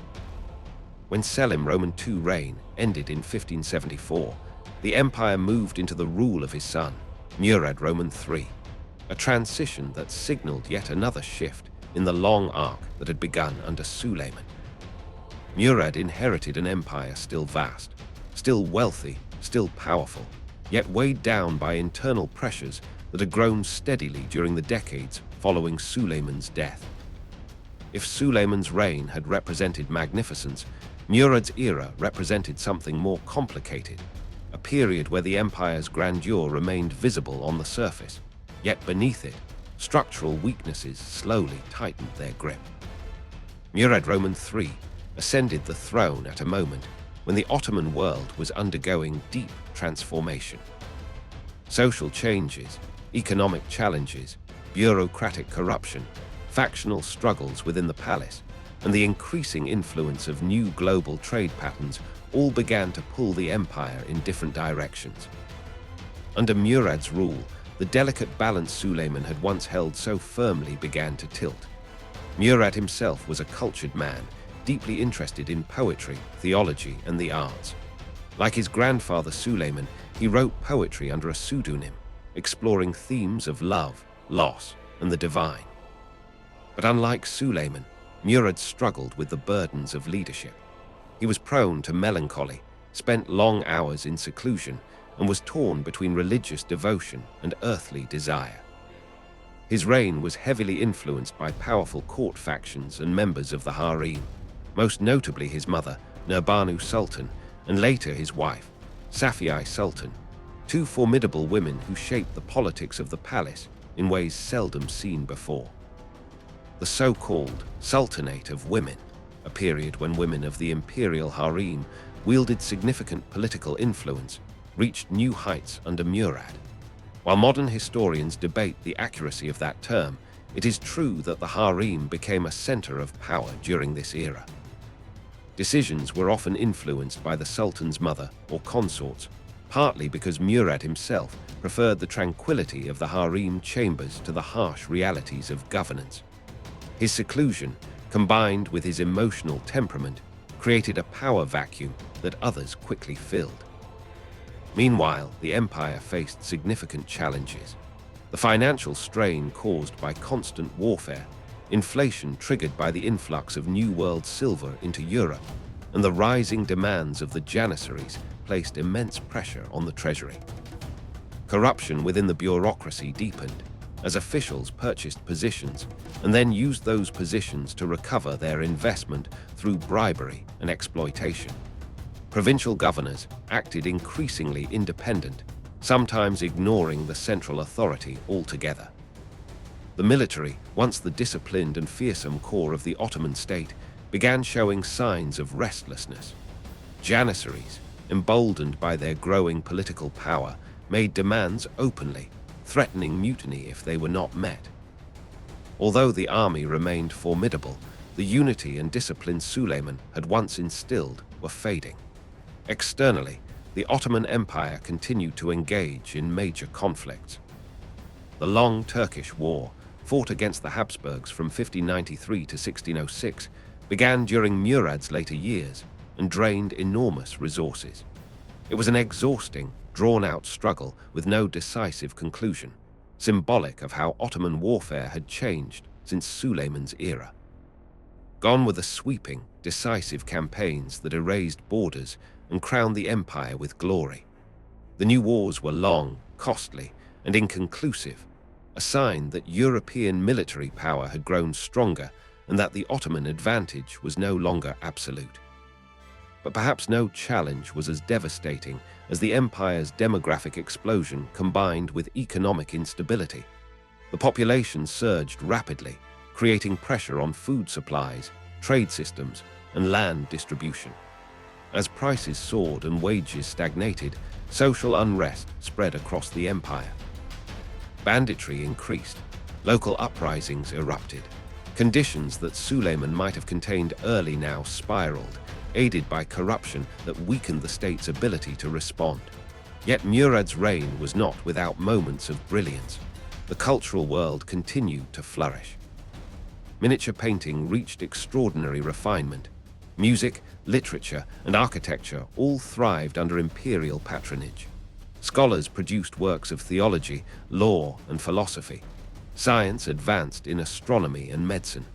When Selim II's reign ended in 1574, the empire moved into the rule of his son, Murad III, a transition that signaled yet another shift in the long arc that had begun under Suleiman. Murad inherited an empire still vast, still wealthy, still powerful, yet weighed down by internal pressures that had grown steadily during the decades following Suleiman's death. If Suleiman's reign had represented magnificence, Murad's era represented something more complicated, a period where the empire's grandeur remained visible on the surface, yet beneath it, structural weaknesses slowly tightened their grip. Murad III ascended the throne at a moment when the Ottoman world was undergoing deep transformation. Social changes, economic challenges, bureaucratic corruption, factional struggles within the palace, and the increasing influence of new global trade patterns all began to pull the empire in different directions. Under Murad's rule, the delicate balance Suleiman had once held so firmly began to tilt. Murad himself was a cultured man, deeply interested in poetry, theology, and the arts. Like his grandfather Suleiman, he wrote poetry under a pseudonym, exploring themes of love, loss, and the divine. But unlike Suleiman, Murad struggled with the burdens of leadership. He was prone to melancholy, spent long hours in seclusion, and was torn between religious devotion and earthly desire. His reign was heavily influenced by powerful court factions and members of the harem, most notably his mother, Nurbanu Sultan, and later his wife, Safiye Sultan, two formidable women who shaped the politics of the palace in ways seldom seen before. The so-called Sultanate of Women, a period when women of the imperial harem wielded significant political influence, reached new heights under Murad. While modern historians debate the accuracy of that term, it is true that the harem became a center of power during this era. Decisions were often influenced by the sultan's mother or consorts, partly because Murad himself preferred the tranquility of the harem chambers to the harsh realities of governance. His seclusion, combined with his emotional temperament, created a power vacuum that others quickly filled. Meanwhile, the empire faced significant challenges. The financial strain caused by constant warfare, inflation triggered by the influx of New World silver into Europe, and the rising demands of the Janissaries placed immense pressure on the treasury. Corruption within the bureaucracy deepened, as officials purchased positions and then used those positions to recover their investment through bribery and exploitation. Provincial governors acted increasingly independent, sometimes ignoring the central authority altogether. The military, once the disciplined and fearsome core of the Ottoman state, began showing signs of restlessness. Janissaries, emboldened by their growing political power, made demands openly, threatening mutiny if they were not met. Although the army remained formidable, the unity and discipline Suleiman had once instilled were fading. Externally, the Ottoman Empire continued to engage in major conflicts. The long Turkish War, fought against the Habsburgs from 1593 to 1606, began during Murad's later years and drained enormous resources. It was an exhausting, drawn-out struggle with no decisive conclusion, symbolic of how Ottoman warfare had changed since Suleiman's era. Gone were the sweeping, decisive campaigns that erased borders and crowned the empire with glory. The new wars were long, costly, and inconclusive, a sign that European military power had grown stronger and that the Ottoman advantage was no longer absolute. But perhaps no challenge was as devastating as the empire's demographic explosion combined with economic instability. The population surged rapidly, creating pressure on food supplies, trade systems, and land distribution. As prices soared and wages stagnated, social unrest spread across the empire. Banditry increased, local uprisings erupted. Conditions that Suleiman might have contained early now spiraled, aided by corruption that weakened the state's ability to respond. Yet Murad's reign was not without moments of brilliance. The cultural world continued to flourish. Miniature painting reached extraordinary refinement. Music, literature, and architecture all thrived under imperial patronage. Scholars produced works of theology, law, and philosophy. Science advanced in astronomy and medicine.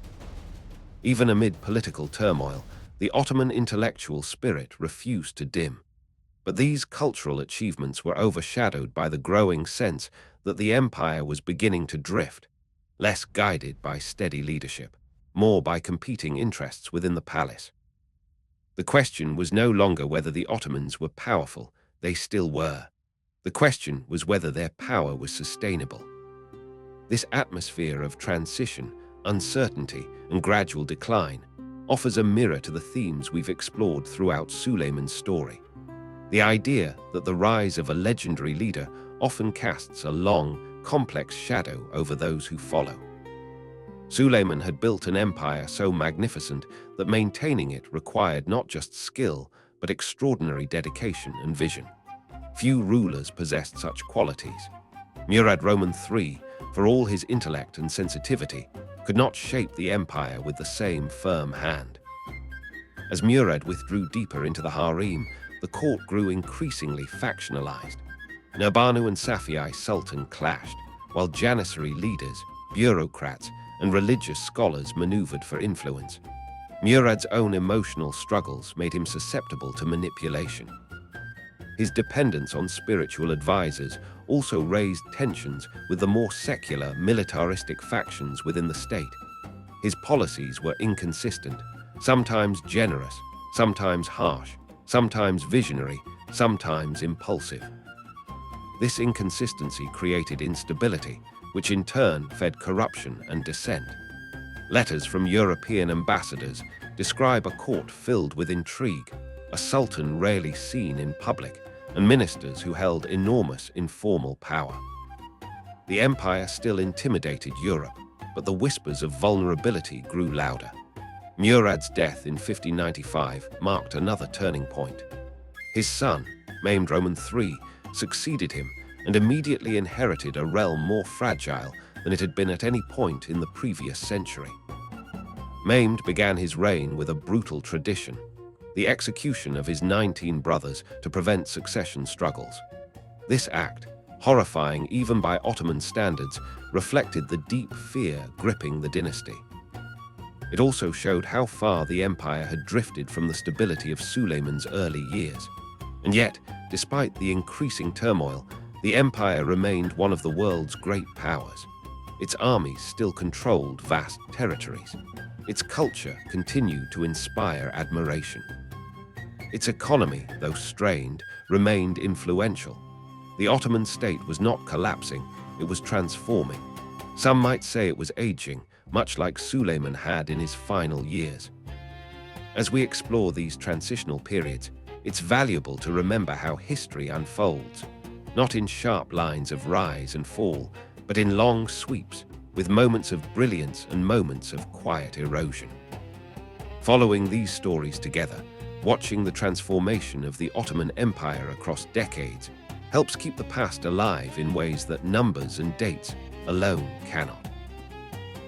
Even amid political turmoil, the Ottoman intellectual spirit refused to dim. But these cultural achievements were overshadowed by the growing sense that the empire was beginning to drift, less guided by steady leadership, more by competing interests within the palace. The question was no longer whether the Ottomans were powerful, they still were. The question was whether their power was sustainable. This atmosphere of transition, uncertainty, and gradual decline offers a mirror to the themes we've explored throughout Suleiman's story. The idea that the rise of a legendary leader often casts a long, complex shadow over those who follow. Suleiman had built an empire so magnificent that maintaining it required not just skill, but extraordinary dedication and vision. Few rulers possessed such qualities. Murad Roman III, for all his intellect and sensitivity, could not shape the empire with the same firm hand. As Murad withdrew deeper into the harem, the court grew increasingly factionalized. Nurbanu and Safiye Sultan clashed, while Janissary leaders, bureaucrats, and religious scholars maneuvered for influence. Murad's own emotional struggles made him susceptible to manipulation. His dependence on spiritual advisors also raised tensions with the more secular, militaristic factions within the state. His policies were inconsistent, sometimes generous, sometimes harsh, sometimes visionary, sometimes impulsive. This inconsistency created instability, which in turn fed corruption and dissent. Letters from European ambassadors describe a court filled with intrigue, a sultan rarely seen in public, and ministers who held enormous informal power. The empire still intimidated Europe, but the whispers of vulnerability grew louder. Murad's death in 1595 marked another turning point. His son, Mehmed Roman III, succeeded him and immediately inherited a realm more fragile than it had been at any point in the previous century. Mehmed began his reign with a brutal tradition, the execution of his 19 brothers to prevent succession struggles. This act, horrifying even by Ottoman standards, reflected the deep fear gripping the dynasty. It also showed how far the empire had drifted from the stability of Suleiman's early years. And yet, despite the increasing turmoil, the empire remained one of the world's great powers. Its armies still controlled vast territories. Its culture continued to inspire admiration. Its economy, though strained, remained influential. The Ottoman state was not collapsing, it was transforming. Some might say it was aging, much like Suleiman had in his final years. As we explore these transitional periods, it's valuable to remember how history unfolds, not in sharp lines of rise and fall, but in long sweeps, with moments of brilliance and moments of quiet erosion. Following these stories together, watching the transformation of the Ottoman Empire across decades, helps keep the past alive in ways that numbers and dates alone cannot.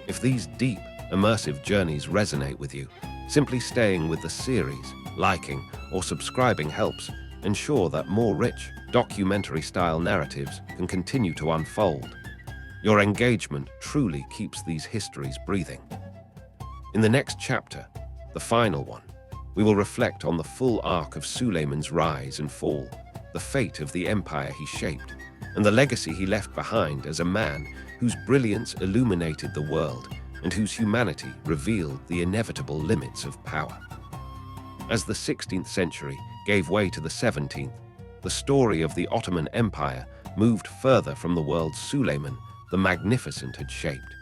If these deep, immersive journeys resonate with you, simply staying with the series, liking, or subscribing helps ensure that more rich, documentary-style narratives can continue to unfold. Your engagement truly keeps these histories breathing. In the next chapter, the final one, we will reflect on the full arc of Suleiman's rise and fall, the fate of the empire he shaped, and the legacy he left behind as a man whose brilliance illuminated the world and whose humanity revealed the inevitable limits of power. As the 16th century gave way to the 17th, the story of the Ottoman Empire moved further from the world Suleiman the Magnificent had shaped.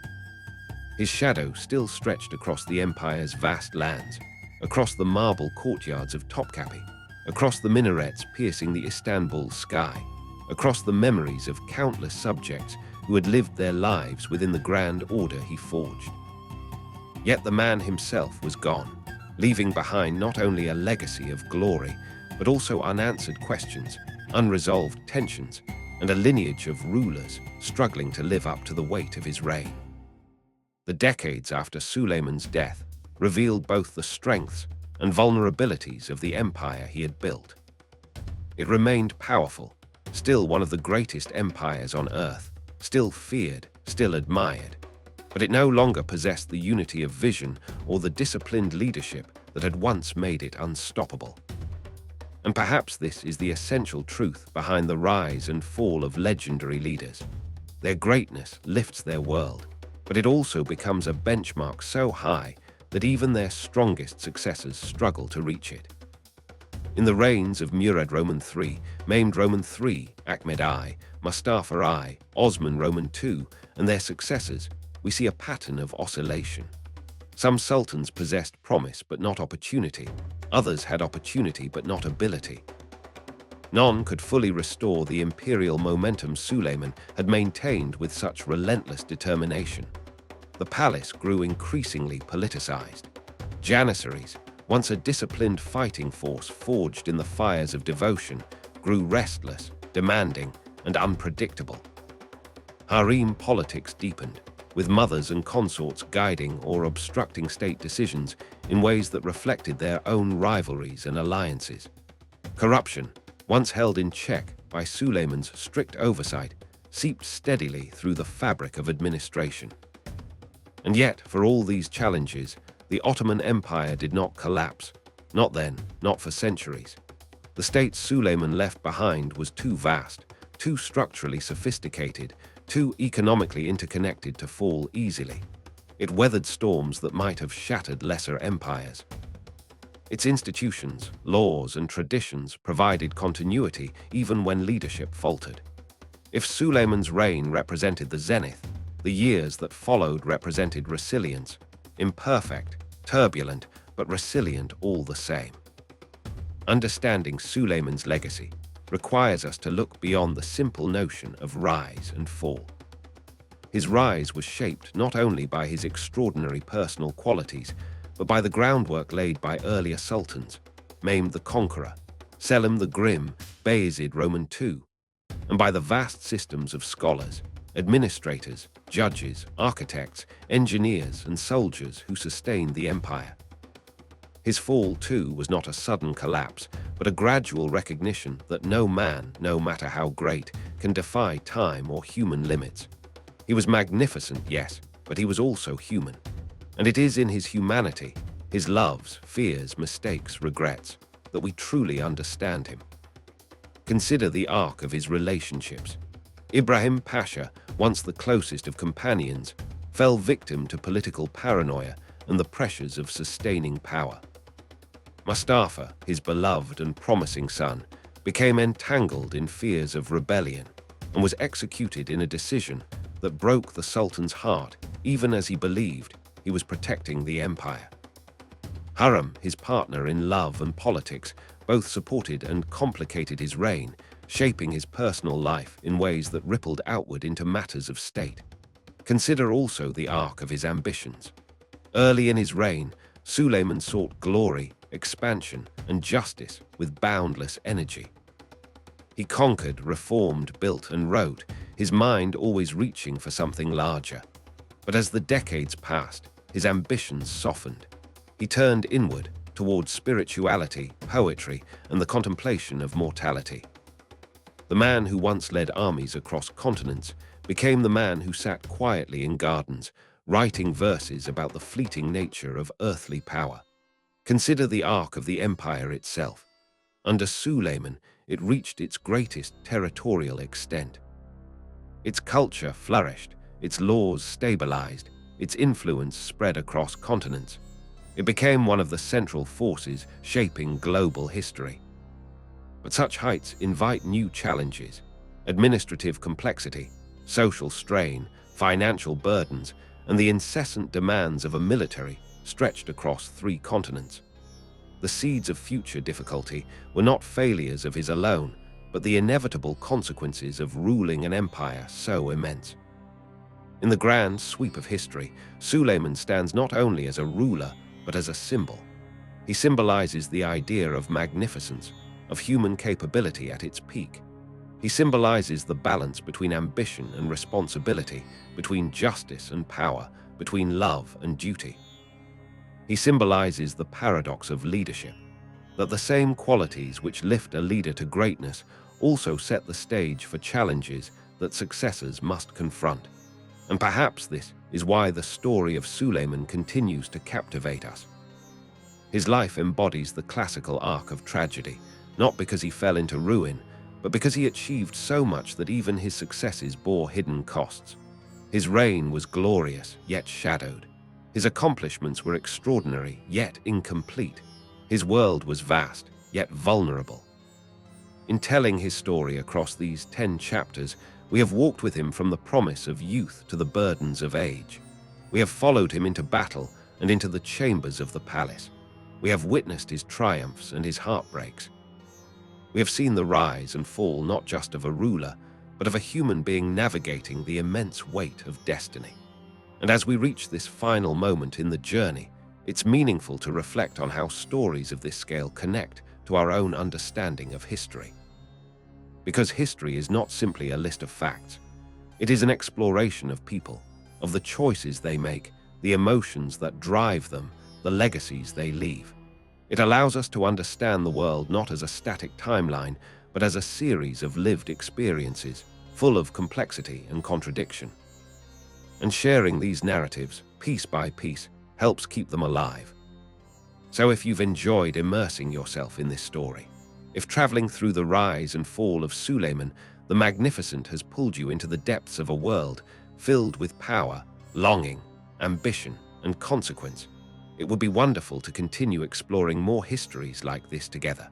His shadow still stretched across the empire's vast lands, across the marble courtyards of Topkapi, across the minarets piercing the Istanbul sky, across the memories of countless subjects who had lived their lives within the grand order he forged. Yet the man himself was gone, leaving behind not only a legacy of glory, but also unanswered questions, unresolved tensions, and a lineage of rulers struggling to live up to the weight of his reign. The decades after Suleiman's death revealed both the strengths and vulnerabilities of the empire he had built. It remained powerful, still one of the greatest empires on earth, still feared, still admired, but it no longer possessed the unity of vision or the disciplined leadership that had once made it unstoppable. And perhaps this is the essential truth behind the rise and fall of legendary leaders. Their greatness lifts their world, but it also becomes a benchmark so high that even their strongest successors struggle to reach it. In the reigns of Murad Roman III, Mehmed Roman III, Ahmed I, Mustafa I, Osman Roman II, and their successors, we see a pattern of oscillation. Some sultans possessed promise but not opportunity. Others had opportunity but not ability. None could fully restore the imperial momentum Suleiman had maintained with such relentless determination. The palace grew increasingly politicized. Janissaries, once a disciplined fighting force forged in the fires of devotion, grew restless, demanding, and unpredictable. Harem politics deepened, with mothers and consorts guiding or obstructing state decisions in ways that reflected their own rivalries and alliances. Corruption, once held in check by Suleiman's strict oversight, seeped steadily through the fabric of administration. And yet, for all these challenges, the Ottoman Empire did not collapse. Not then, not for centuries. The state Suleiman left behind was too vast, too structurally sophisticated, too economically interconnected to fall easily. It weathered storms that might have shattered lesser empires. Its institutions, laws, and traditions provided continuity even when leadership faltered. If Suleiman's reign represented the zenith, the years that followed represented resilience, imperfect, turbulent, but resilient all the same. Understanding Suleiman's legacy requires us to look beyond the simple notion of rise and fall. His rise was shaped not only by his extraordinary personal qualities, but by the groundwork laid by earlier sultans, Mehmed the Conqueror, Selim the Grim, Bayezid Roman II, and by the vast systems of scholars, administrators, judges, architects, engineers, and soldiers who sustained the empire. His fall, too, was not a sudden collapse, but a gradual recognition that no man, no matter how great, can defy time or human limits. He was magnificent, yes, but he was also human. And it is in his humanity, his loves, fears, mistakes, regrets, that we truly understand him. Consider the arc of his relationships. Ibrahim Pasha, once the closest of companions, fell victim to political paranoia and the pressures of sustaining power. Mustafa, his beloved and promising son, became entangled in fears of rebellion and was executed in a decision that broke the Sultan's heart, even as he believed he was protecting the empire. Hurrem, his partner in love and politics, both supported and complicated his reign, shaping his personal life in ways that rippled outward into matters of state. Consider also the arc of his ambitions. Early in his reign, Suleiman sought glory, expansion, and justice with boundless energy. He conquered, reformed, built, and wrote, his mind always reaching for something larger. But as the decades passed, his ambitions softened. He turned inward, toward spirituality, poetry, and the contemplation of mortality. The man who once led armies across continents became the man who sat quietly in gardens, writing verses about the fleeting nature of earthly power. Consider the arc of the empire itself. Under Suleiman, it reached its greatest territorial extent. Its culture flourished, its laws stabilized, its influence spread across continents. It became one of the central forces shaping global history. But such heights invite new challenges: administrative complexity, social strain, financial burdens, and the incessant demands of a military stretched across 3 continents. The seeds of future difficulty were not failures of his alone, but the inevitable consequences of ruling an empire so immense. In the grand sweep of history, Suleiman stands not only as a ruler, but as a symbol. He symbolizes the idea of magnificence, of human capability at its peak. He symbolizes the balance between ambition and responsibility, between justice and power, between love and duty. He symbolizes the paradox of leadership, that the same qualities which lift a leader to greatness also set the stage for challenges that successors must confront. And perhaps this is why the story of Suleiman continues to captivate us. His life embodies the classical arc of tragedy, not because he fell into ruin, but because he achieved so much that even his successes bore hidden costs. His reign was glorious, yet shadowed. His accomplishments were extraordinary, yet incomplete. His world was vast, yet vulnerable. In telling his story across these 10 chapters, we have walked with him from the promise of youth to the burdens of age. We have followed him into battle and into the chambers of the palace. We have witnessed his triumphs and his heartbreaks. We have seen the rise and fall not just of a ruler, but of a human being navigating the immense weight of destiny. And as we reach this final moment in the journey, it's meaningful to reflect on how stories of this scale connect to our own understanding of history. Because history is not simply a list of facts. It is an exploration of people, of the choices they make, the emotions that drive them, the legacies they leave. It allows us to understand the world not as a static timeline, but as a series of lived experiences, full of complexity and contradiction. And sharing these narratives, piece by piece, helps keep them alive. So if you've enjoyed immersing yourself in this story, if traveling through the rise and fall of Suleiman, The Magnificent has pulled you into the depths of a world filled with power, longing, ambition, and consequence. It would be wonderful to continue exploring more histories like this together.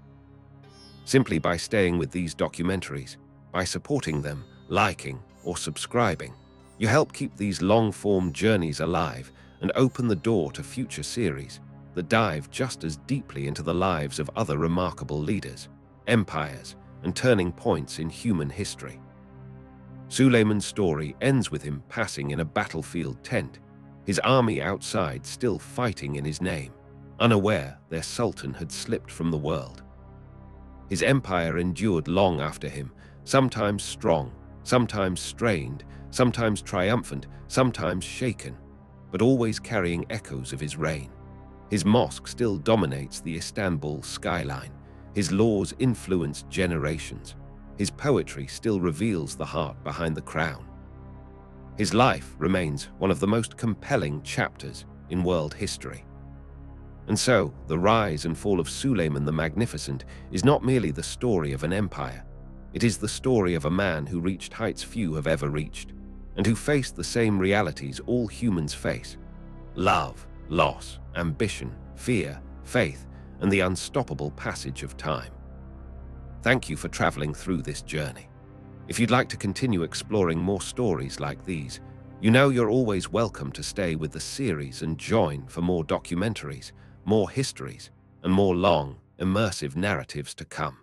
Simply by staying with these documentaries, by supporting them, liking, or subscribing, you help keep these long-form journeys alive and open the door to future series that dive just as deeply into the lives of other remarkable leaders, empires, and turning points in human history. Suleiman's story ends with him passing in a battlefield tent, his army outside still fighting in his name, unaware their sultan had slipped from the world. His empire endured long after him, sometimes strong, sometimes strained, sometimes triumphant, sometimes shaken, but always carrying echoes of his reign. His mosque still dominates the Istanbul skyline. His laws influence generations. His poetry still reveals the heart behind the crown. His life remains one of the most compelling chapters in world history. And so, the rise and fall of Suleiman the Magnificent is not merely the story of an empire. It is the story of a man who reached heights few have ever reached, and who faced the same realities all humans face: love, loss, ambition, fear, faith, and the unstoppable passage of time. Thank you for traveling through this journey. If you'd like to continue exploring more stories like these, you know you're always welcome to stay with the series and join for more documentaries, more histories, and more long, immersive narratives to come.